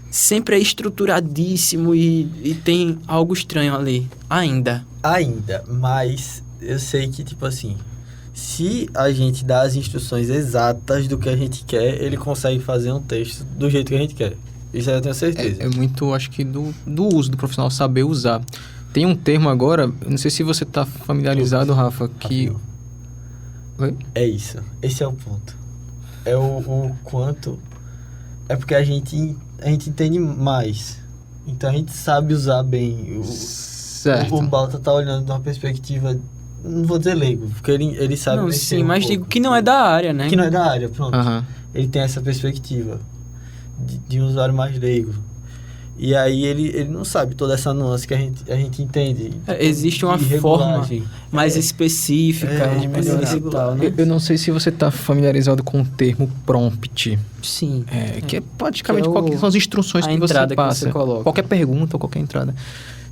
sempre é estruturadíssimo e tem algo estranho ali, ainda. Ainda, mas eu sei que, tipo assim, se a gente dá as instruções exatas do que a gente quer, ele consegue fazer um texto do jeito que a gente quer. Isso aí eu tenho certeza. É muito, acho que, do uso, do profissional saber usar. Tem um termo agora, eu não sei se você está familiarizado, Rafa, que... Oi? É isso. Esse é o ponto. É o quanto... É porque a gente entende mais. Então a gente sabe usar bem. Certo. O Balta tá olhando de uma perspectiva... Não vou dizer leigo, porque ele sabe... Não, mexer sim, mas digo que não é da área, né? Que não é da área, pronto. Aham. Ele tem essa perspectiva de um usuário mais leigo. E aí ele não sabe toda essa nuance que a gente entende. Existe uma forma mais específica de melhorar e tal, né? Eu não sei se você está familiarizado com o termo prompt. Sim. Que é praticamente Que é são as instruções a que você entrada que passa. você coloca. Qualquer pergunta ou qualquer entrada.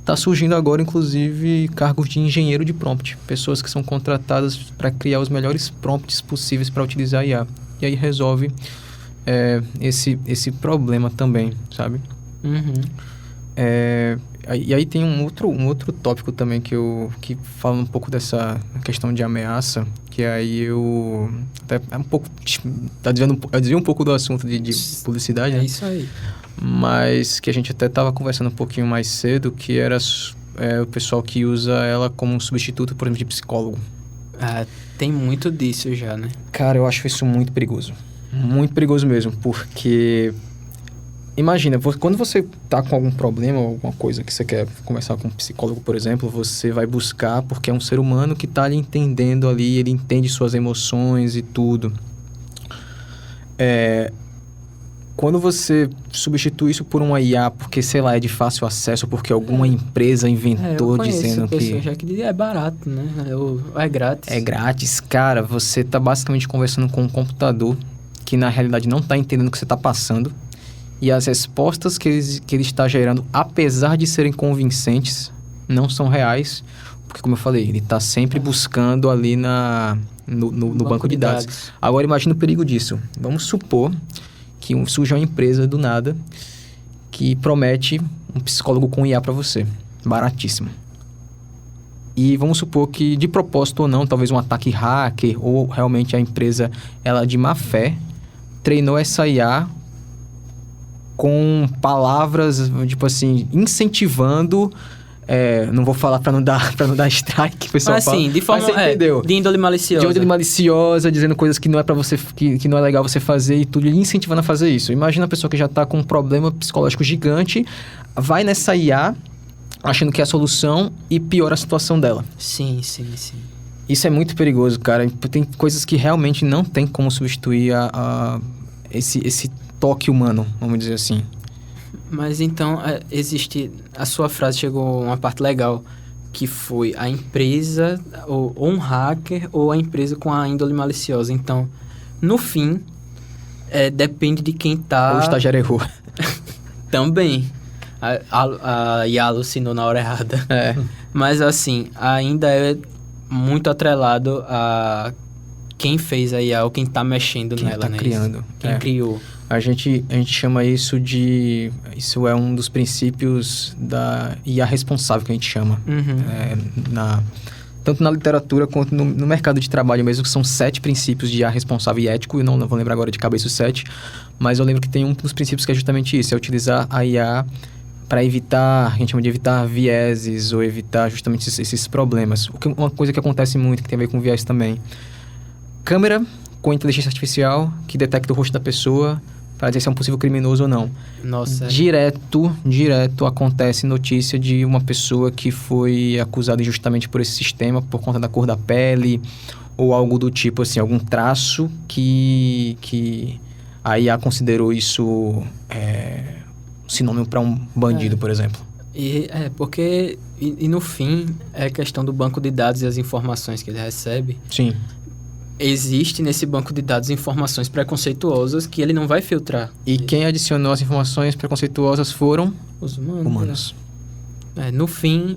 Está surgindo agora, inclusive, cargos de engenheiro de prompt. Pessoas que são contratadas para criar os melhores prompts possíveis para utilizar a IA. E aí resolve esse problema também, sabe? Uhum. E aí tem um outro tópico também que fala um pouco dessa questão de ameaça, que aí eu... Até é um pouco... Eu desvio um pouco do assunto de publicidade, né? É isso aí. Mas que a gente até estava conversando um pouquinho mais cedo, que era o pessoal que usa ela como um substituto, por exemplo, de psicólogo. Tem muito disso já, né? Cara, eu acho isso muito perigoso. Muito perigoso mesmo, porque... Imagina, quando você tá com algum problema, alguma coisa que você quer conversar com um psicólogo, por exemplo, você vai buscar porque é um ser humano que tá lhe entendendo ali, ele entende suas emoções e tudo. Quando você substitui isso por uma IA, porque, sei lá, é de fácil acesso, porque alguma empresa inventou dizendo que... já que é barato, né? É grátis. É grátis, cara, você tá basicamente conversando com um computador que na realidade não tá entendendo o que você tá passando. E as respostas que ele está gerando, apesar de serem convincentes, não são reais. Porque, como eu falei, ele está sempre buscando ali no banco de dados. Agora, imagina o perigo disso. Vamos supor que surge uma empresa do nada que promete um psicólogo com IA para você. Baratíssimo. E vamos supor que, de propósito ou não, talvez um ataque hacker ou realmente a empresa, ela de má fé, treinou essa IA com palavras, tipo assim, incentivando... não vou falar pra não dar strike, pessoal. Mas assim, de forma... Mas você entendeu? De índole maliciosa. De índole maliciosa, dizendo coisas que não é para você... Que não é legal você fazer e tudo, e incentivando a fazer isso. Imagina a pessoa que já tá com um problema psicológico gigante, vai nessa IA, achando que é a solução e piora a situação dela. Sim. Isso é muito perigoso, cara. Tem coisas que realmente não tem como substituir esse toque humano, vamos dizer assim. Mas então, existe... A sua frase chegou a uma parte legal, que foi a empresa, ou um hacker, ou a empresa com a índole maliciosa. Então, no fim, depende de quem tá... O estagiário errou. Também. A IA alucinou na hora errada. Mas, assim, ainda é muito atrelado a quem fez a IA ou quem tá mexendo nela, tá né? Criando. Quem criou. A gente chama isso de... Isso é um dos princípios da IA responsável, que a gente chama. Uhum. Tanto na literatura quanto no mercado de trabalho mesmo, que são 7 princípios de IA responsável e ético. Eu não vou lembrar agora de cabeça os 7, mas eu lembro que tem um dos princípios que é justamente isso. É utilizar a IA para evitar... A gente chama de evitar vieses ou evitar justamente esses problemas. Uma coisa que acontece muito, que tem a ver com viés também. Câmera com inteligência artificial que detecta o rosto da pessoa para dizer se é um possível criminoso ou não. Nossa. Direto acontece notícia de uma pessoa que foi acusada injustamente por esse sistema por conta da cor da pele ou algo do tipo, assim, algum traço que a IA considerou isso sinônimo para um bandido, por exemplo. Porque no fim é questão do banco de dados e as informações que ele recebe. Sim. Existe nesse banco de dados informações preconceituosas que ele não vai filtrar. E quem adicionou as informações preconceituosas foram os humanos. No fim,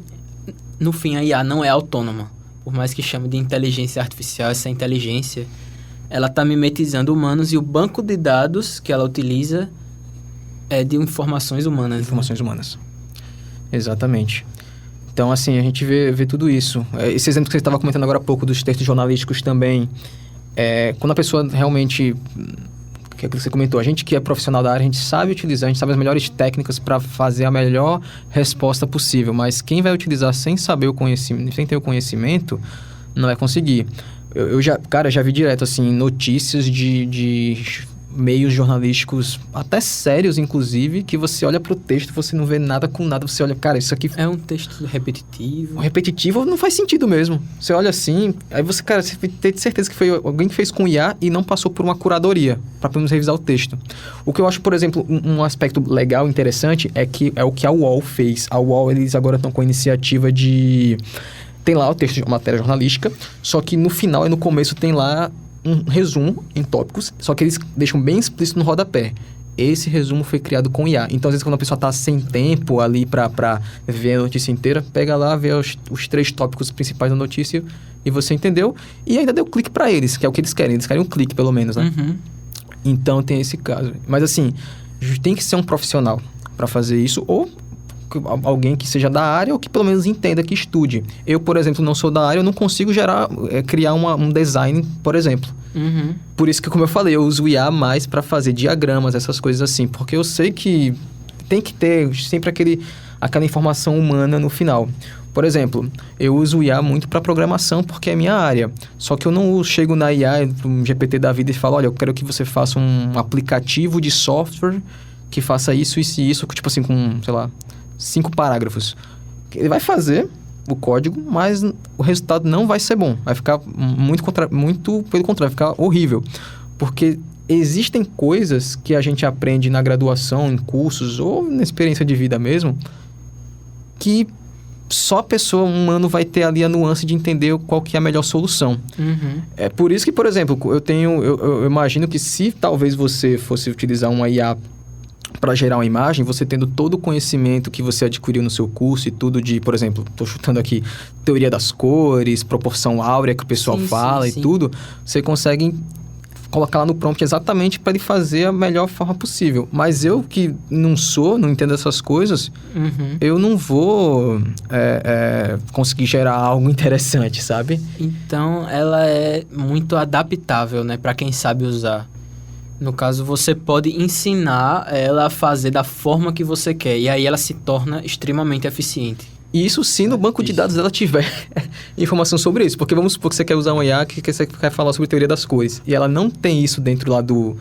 a IA não é autônoma. Por mais que chame de inteligência artificial, essa inteligência ela está mimetizando humanos e o banco de dados que ela utiliza é de informações humanas. Informações humanas. Exatamente. Então, assim, a gente vê tudo isso. Esse exemplo que você estava comentando agora há pouco dos textos jornalísticos também, quando a pessoa realmente... que é o que você comentou, a gente que é profissional da área, a gente sabe utilizar, a gente sabe as melhores técnicas para fazer a melhor resposta possível, mas quem vai utilizar sem saber o conhecimento, sem ter o conhecimento, não vai conseguir. Eu já vi direto, assim, notícias de meios jornalísticos, até sérios, inclusive, que você olha pro texto, você não vê nada com nada, você olha, cara, isso aqui... É um texto repetitivo. Repetitivo não faz sentido mesmo. Você olha assim, aí você, cara, você tem certeza que foi alguém que fez com IA e não passou por uma curadoria para pelo menos revisar o texto. O que eu acho, por exemplo, um aspecto legal, interessante, é o que a UOL fez. A UOL, eles agora estão com a iniciativa de... Tem lá o texto de matéria jornalística, só que no final e no começo tem lá um resumo em tópicos, só que eles deixam bem explícito no rodapé. Esse resumo foi criado com IA. Então, às vezes, quando a pessoa está sem tempo ali para ver a notícia inteira, pega lá, vê os 3 tópicos principais da notícia e você entendeu. E ainda deu clique para eles, que é o que eles querem. Eles querem um clique, pelo menos, né? Uhum. Então, tem esse caso. Mas, assim, tem que ser um profissional para fazer isso, ou alguém que seja da área ou que pelo menos entenda, que estude. Eu, por exemplo, não sou da área, eu não consigo criar um design, por exemplo. Uhum. Por isso que, como eu falei, eu uso o IA mais para fazer diagramas, essas coisas assim, porque eu sei que tem que ter sempre aquela informação humana no final. Por exemplo, eu uso o IA muito para programação porque é minha área. Só que eu não chego na IA, um GPT da vida e falo, olha, eu quero que você faça um aplicativo de software que faça isso, isso e isso, tipo assim, com, sei lá, 5 parágrafos. Ele vai fazer o código, mas o resultado não vai ser bom. Vai ficar muito pelo contrário, vai ficar horrível. Porque existem coisas que a gente aprende na graduação, em cursos ou na experiência de vida mesmo, que só a pessoa, um humano, vai ter ali a nuance de entender qual que é a melhor solução. Uhum. É por isso que, por exemplo, eu imagino que se talvez você fosse utilizar uma IA para gerar uma imagem, você tendo todo o conhecimento que você adquiriu no seu curso e tudo de, por exemplo, estou chutando aqui, teoria das cores, proporção áurea que o pessoal fala e tudo, você consegue colocar lá no prompt exatamente para ele fazer a melhor forma possível. Mas eu que não entendo essas coisas, eu não vou conseguir gerar algo interessante, sabe? Então, ela é muito adaptável, né, para quem sabe usar. No caso, você pode ensinar ela a fazer da forma que você quer. E aí ela se torna extremamente eficiente. E isso sim, no banco de dados dela tiver informação sobre isso. Porque vamos supor que você quer usar uma IA que você quer falar sobre teoria das cores. E ela não tem isso dentro lá do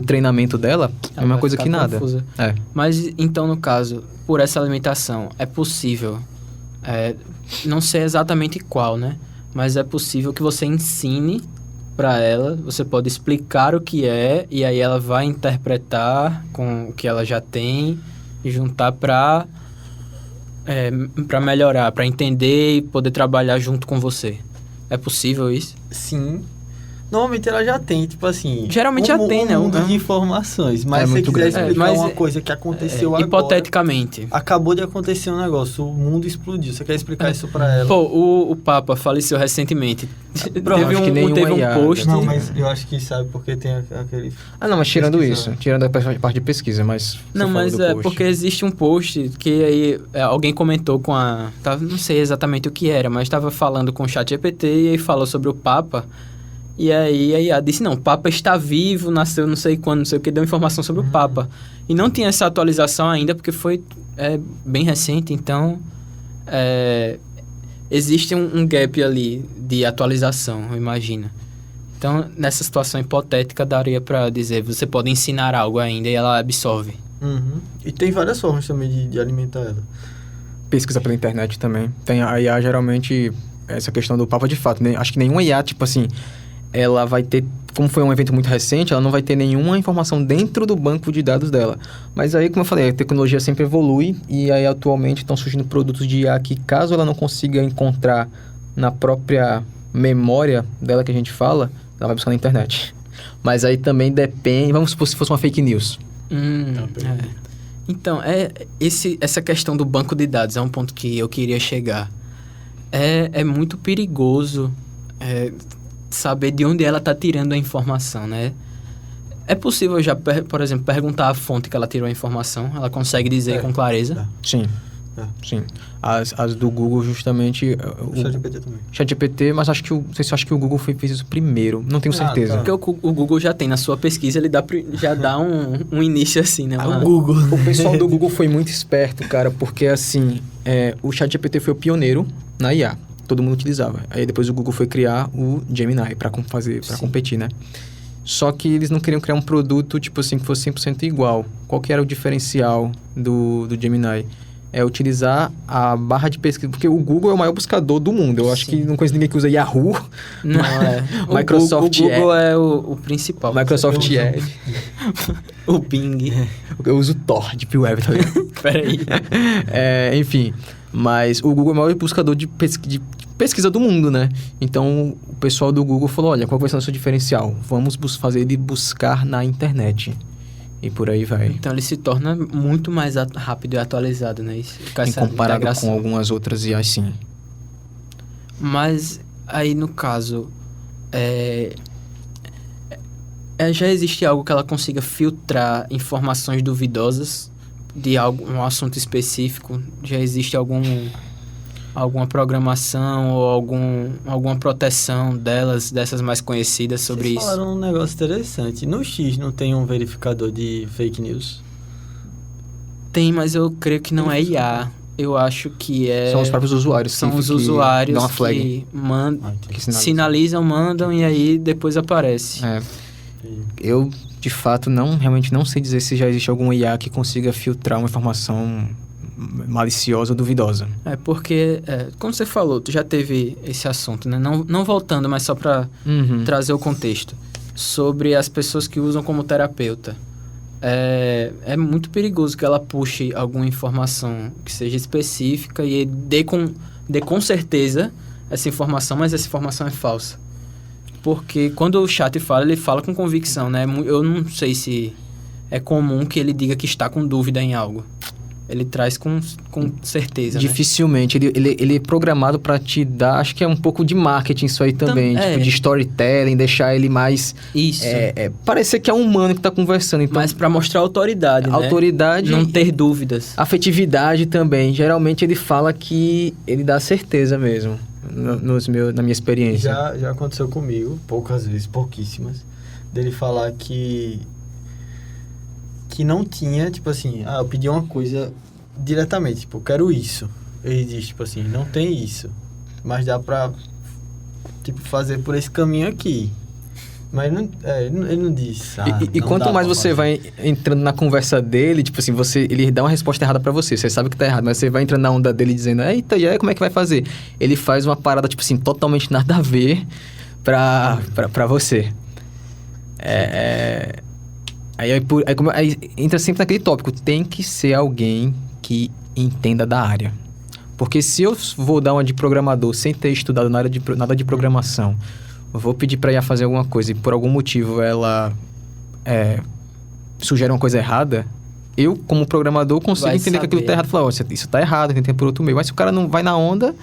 treinamento dela, é a mesma coisa que nada. Confusa. Mas, então, no caso, por essa limitação, é possível... não sei exatamente qual, né? Mas é possível que você ensine... para ela, você pode explicar o que é e aí ela vai interpretar com o que ela já tem e juntar para melhorar, para entender e poder trabalhar junto com você. É possível isso? Sim. Normalmente ela já tem, tipo assim... Geralmente já tem, né? Um mundo de informações. Mas se você quiser explicar uma coisa que aconteceu agora... Hipoteticamente. Acabou de acontecer um negócio, o mundo explodiu. Você quer explicar isso pra ela? Pô, o Papa faleceu recentemente. Teve um post... Não, mas eu acho que sabe porque tem aquele... não, mas tirando isso, tirando a parte de pesquisa, mas... Não, mas porque existe um post que aí alguém comentou com a... não sei exatamente o que era, mas estava falando com o ChatGPT e aí falou sobre o Papa... E aí a IA disse, não, o Papa está vivo, nasceu não sei quando, não sei o que, deu informação sobre o Papa. E não tinha essa atualização ainda, porque foi bem recente, então existe um gap ali de atualização, eu imagino. Então, nessa situação hipotética, daria para dizer, você pode ensinar algo ainda e ela absorve. E tem várias formas também de alimentar ela. Pesquisa pela internet também. Tem a IA, geralmente, essa questão do Papa de fato, né? Acho que nenhuma IA, tipo assim... ela vai ter, como foi um evento muito recente, ela não vai ter nenhuma informação dentro do banco de dados dela. Mas aí, como eu falei, a tecnologia sempre evolui e aí atualmente estão surgindo produtos de IA que, caso ela não consiga encontrar na própria memória dela que a gente fala, ela vai buscar na internet. Mas aí também depende, vamos supor se fosse uma fake news. Então, essa questão do banco de dados é um ponto que eu queria chegar. É muito perigoso saber de onde ela está tirando a informação, né? É possível já, por exemplo, perguntar a fonte que ela tirou a informação? Ela consegue dizer com clareza? Sim. Sim. As do Google, justamente... O ChatGPT também. ChatGPT, mas acho que não sei se eu acho que o Google fez isso primeiro. Não tenho certeza. Tá. Porque o Google já tem na sua pesquisa, ele já dá um início assim, né? O Google. O pessoal do Google foi muito esperto, cara, porque assim, o ChatGPT foi o pioneiro na IA. Todo mundo utilizava. Aí depois o Google foi criar o Gemini para competir, né? Só que eles não queriam criar um produto, tipo assim, que fosse 100% igual. Qual que era o diferencial do Gemini? É utilizar a barra de pesquisa, porque o Google é o maior buscador do mundo. Eu acho que não conheço ninguém que usa Yahoo. Não, Microsoft o Google é o principal. Microsoft Edge. O Bing. Eu uso Tor, Deep Web também. Peraí. Enfim, mas o Google é o maior buscador de pesquisa do mundo, né? Então, o pessoal do Google falou, olha, qual vai ser o seu diferencial? Vamos fazer ele buscar na internet. E por aí vai. Então ele se torna muito mais rápido e atualizado, né? Em comparado com algumas outras IAs, sim. Mas aí no caso, já existe algo que ela consiga filtrar informações duvidosas de um assunto específico? Já existe alguma programação ou alguma proteção dessas mais conhecidas sobre isso? Falaram um negócio interessante. No X não tem um verificador de fake news? Tem, mas eu creio que não é IA. Eu acho que São os próprios usuários. São os usuários dão uma flag. Que sinalizam, mandam e aí depois aparece. Eu, de fato, realmente não sei dizer se já existe algum IA que consiga filtrar uma informação maliciosa ou duvidosa. Porque, como você falou, tu já teve esse assunto, né? Não voltando, mas só para trazer o contexto. Sobre as pessoas que usam como terapeuta. É muito perigoso que ela puxe alguma informação que seja específica e dê com certeza essa informação, mas essa informação é falsa. Porque quando o chat fala, ele fala com convicção, né? Eu não sei se é comum que ele diga que está com dúvida em algo. Ele traz com certeza, dificilmente. Né? Ele é programado para te dar... Acho que é um pouco de marketing isso aí também. Tipo, de storytelling, deixar ele mais... Isso. Parecer que é um humano que tá conversando. Então, mas para mostrar autoridade, né? Autoridade. Não ter dúvidas. Afetividade também. Geralmente ele fala que ele dá certeza mesmo. Na minha experiência. Já aconteceu comigo, poucas vezes, pouquíssimas. Dele falar que não tinha, tipo assim, eu pedi uma coisa diretamente, tipo, eu quero isso. Ele diz, tipo assim, não tem isso, mas dá pra, tipo, fazer por esse caminho aqui. Mas ele não diz. E quanto mais você vai entrando na conversa dele, tipo assim, ele dá uma resposta errada pra você. Você sabe que tá errado, mas você vai entrando na onda dele dizendo, eita, e aí como é que vai fazer? Ele faz uma parada, tipo assim, totalmente nada a ver pra você. Aí entra sempre naquele tópico. Tem que ser alguém que entenda da área. Porque se eu vou dar uma de programador sem ter estudado nada de programação, eu vou pedir pra IA fazer alguma coisa e por algum motivo ela sugere uma coisa errada, eu, como programador, consigo entender que aquilo tá errado. Falar, isso tá errado, tem que ter por outro meio. Mas se o cara não vai na onda...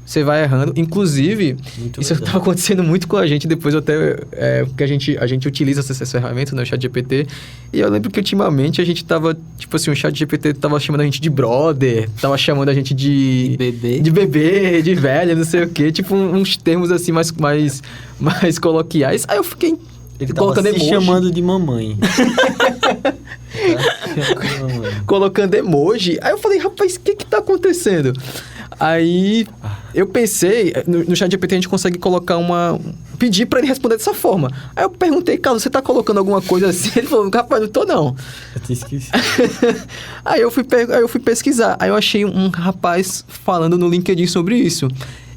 Você vai errando. Inclusive, isso estava acontecendo muito com a gente. Depois até... porque a gente utiliza essas ferramentas, né? O ChatGPT. E eu lembro que ultimamente a gente tava... Tipo assim, o ChatGPT tava chamando a gente de brother. Tava chamando a gente de bebê. De bebê, de velha, não sei o quê. Tipo, uns termos assim mais coloquiais. Aí eu fiquei... Ele tava se chamando de mamãe. Colocando emoji. Aí eu falei, rapaz, o que tá acontecendo? Aí eu pensei, no ChatGPT a gente consegue colocar pedir pra ele responder dessa forma. Aí eu perguntei, Carlos, você tá colocando alguma coisa assim? Ele falou, rapaz, não tô não. Eu tinha esquecido. Aí eu fui pesquisar. Aí eu achei um rapaz falando no LinkedIn sobre isso.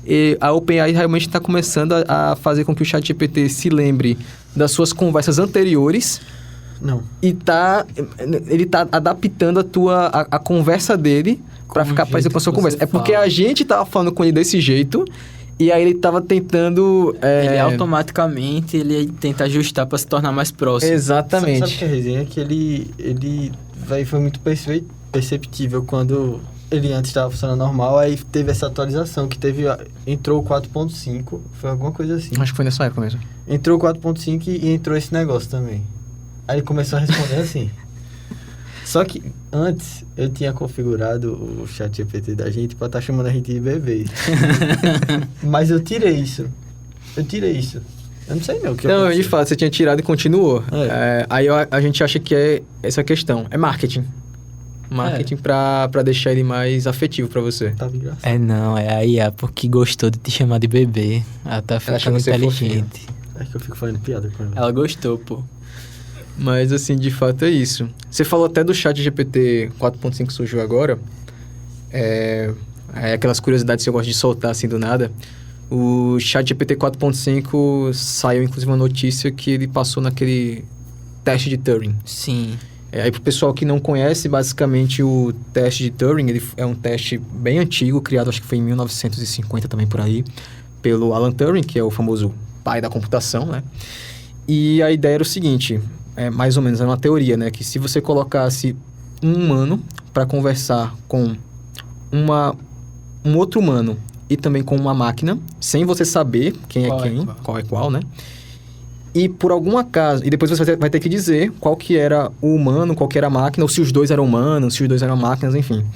E a OpenAI realmente está começando a fazer com que o ChatGPT se lembre das suas conversas anteriores. Não. E ele tá adaptando a conversa dele para ficar parecendo com a sua conversa. É porque a gente tava falando com ele desse jeito e aí ele tava tentando... Ele automaticamente ele tenta ajustar para se tornar mais próximo. Exatamente. Sabe que a resenha é que ele foi muito perceptível quando ele antes estava funcionando normal, aí teve essa atualização que entrou o 4.5, foi alguma coisa assim. Acho que foi nessa época mesmo. Entrou o 4.5 e entrou esse negócio também. Aí ele começou a responder assim. Só que antes eu tinha configurado o chat GPT da gente pra estar chamando a gente de bebê. Mas eu tirei isso. Eu não sei não o que Não, aconteceu. de fato, você tinha tirado e continuou. Aí a gente acha que é essa questão. É marketing. Marketing pra deixar ele mais afetivo pra você. Tava engraçado. Não, é a IA porque gostou de te chamar de bebê. Ela tá achou ficando você inteligente. É que eu fico fazendo piada com ela. Ela gostou, pô. Mas, assim, de fato é isso. Você falou até do chat GPT 4.5 que surgiu agora. Aquelas curiosidades que eu gosto de soltar, assim, do nada. O chat GPT 4.5 saiu, inclusive, uma notícia que ele passou naquele teste de Turing. Sim. Aí, pro pessoal que não conhece, basicamente, o teste de Turing, ele é um teste bem antigo, criado, acho que foi em 1950 também, por aí, pelo Alan Turing, que é o famoso pai da computação, né? E a ideia era o seguinte... mais ou menos, é uma teoria, né? Que se você colocasse um humano para conversar com um outro humano e também com uma máquina, sem você saber quem é quem, qual é qual, né? E por algum acaso... E depois você vai ter que dizer qual que era o humano, qual que era a máquina, ou se os dois eram humanos, se os dois eram máquinas, enfim.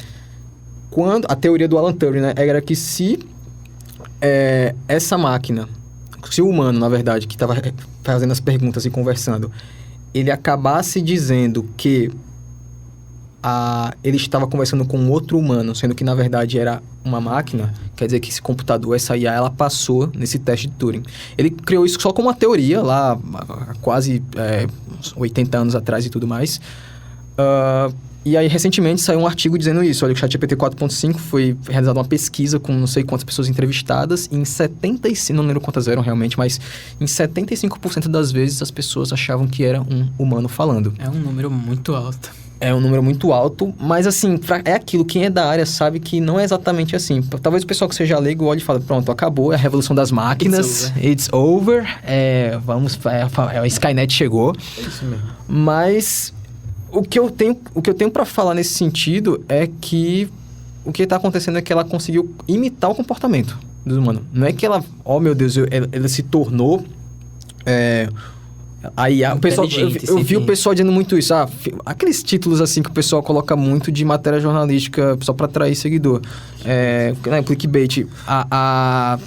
A teoria do Alan Turing, né? Era que se essa máquina... Se o humano, na verdade, que estava fazendo as perguntas e conversando... ele acabasse dizendo que ele estava conversando com outro humano, sendo que, na verdade, era uma máquina, quer dizer que esse computador, essa IA, ela passou nesse teste de Turing. Ele criou isso só como uma teoria, lá há quase 80 anos atrás e tudo mais. E aí, recentemente, saiu um artigo dizendo isso. Olha, o ChatGPT 4.5 foi realizada uma pesquisa com não sei quantas pessoas entrevistadas. E em 75%, não lembro quantas eram realmente, mas em 75% das vezes as pessoas achavam que era um humano falando. É um número muito alto. É um número muito alto, mas assim, é aquilo, quem é da área sabe que não é exatamente assim. Talvez o pessoal que seja leigo olhe e fale, pronto, acabou, é a revolução das máquinas, it's over, a Skynet chegou. É isso mesmo. Mas... O que eu tenho para falar nesse sentido é que o que está acontecendo é que ela conseguiu imitar o comportamento do humano. Não é que ela, oh meu Deus, ela se tornou... o pessoal, eu vi o pessoal dizendo muito isso. Aqueles títulos assim que o pessoal coloca muito de matéria jornalística só para atrair seguidor. Clickbait. A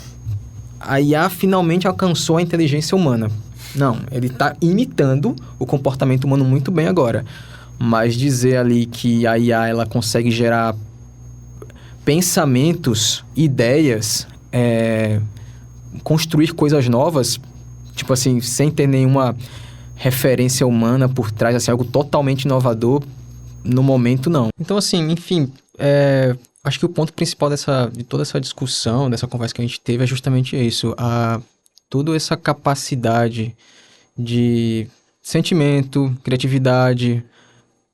IA finalmente alcançou a inteligência humana. Não, ele está imitando o comportamento humano muito bem agora. Mas dizer ali que a IA ela consegue gerar pensamentos, ideias, construir coisas novas, tipo assim, sem ter nenhuma referência humana por trás, assim, algo totalmente inovador, no momento não. Então, assim, enfim, acho que o ponto principal de toda essa discussão, dessa conversa que a gente teve é justamente isso, toda essa capacidade de sentimento, criatividade,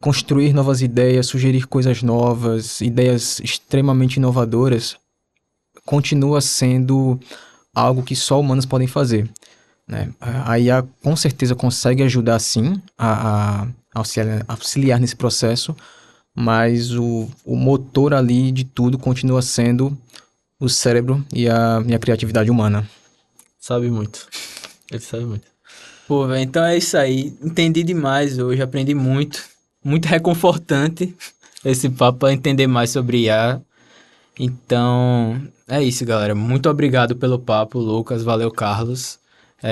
construir novas ideias, sugerir coisas novas, ideias extremamente inovadoras, continua sendo algo que só humanos podem fazer, né? A IA com certeza consegue ajudar sim a auxiliar nesse processo, mas o motor ali de tudo continua sendo o cérebro e a criatividade humana. Sabe muito. Ele sabe muito. Pô, velho, então é isso aí. Entendi demais hoje, aprendi muito. Muito reconfortante esse papo para entender mais sobre IA. Então, é isso, galera. Muito obrigado pelo papo, Lucas. Valeu, Carlos.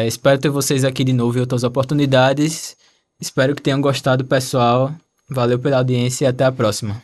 Espero ter vocês aqui de novo em outras oportunidades. Espero que tenham gostado, pessoal. Valeu pela audiência e até a próxima.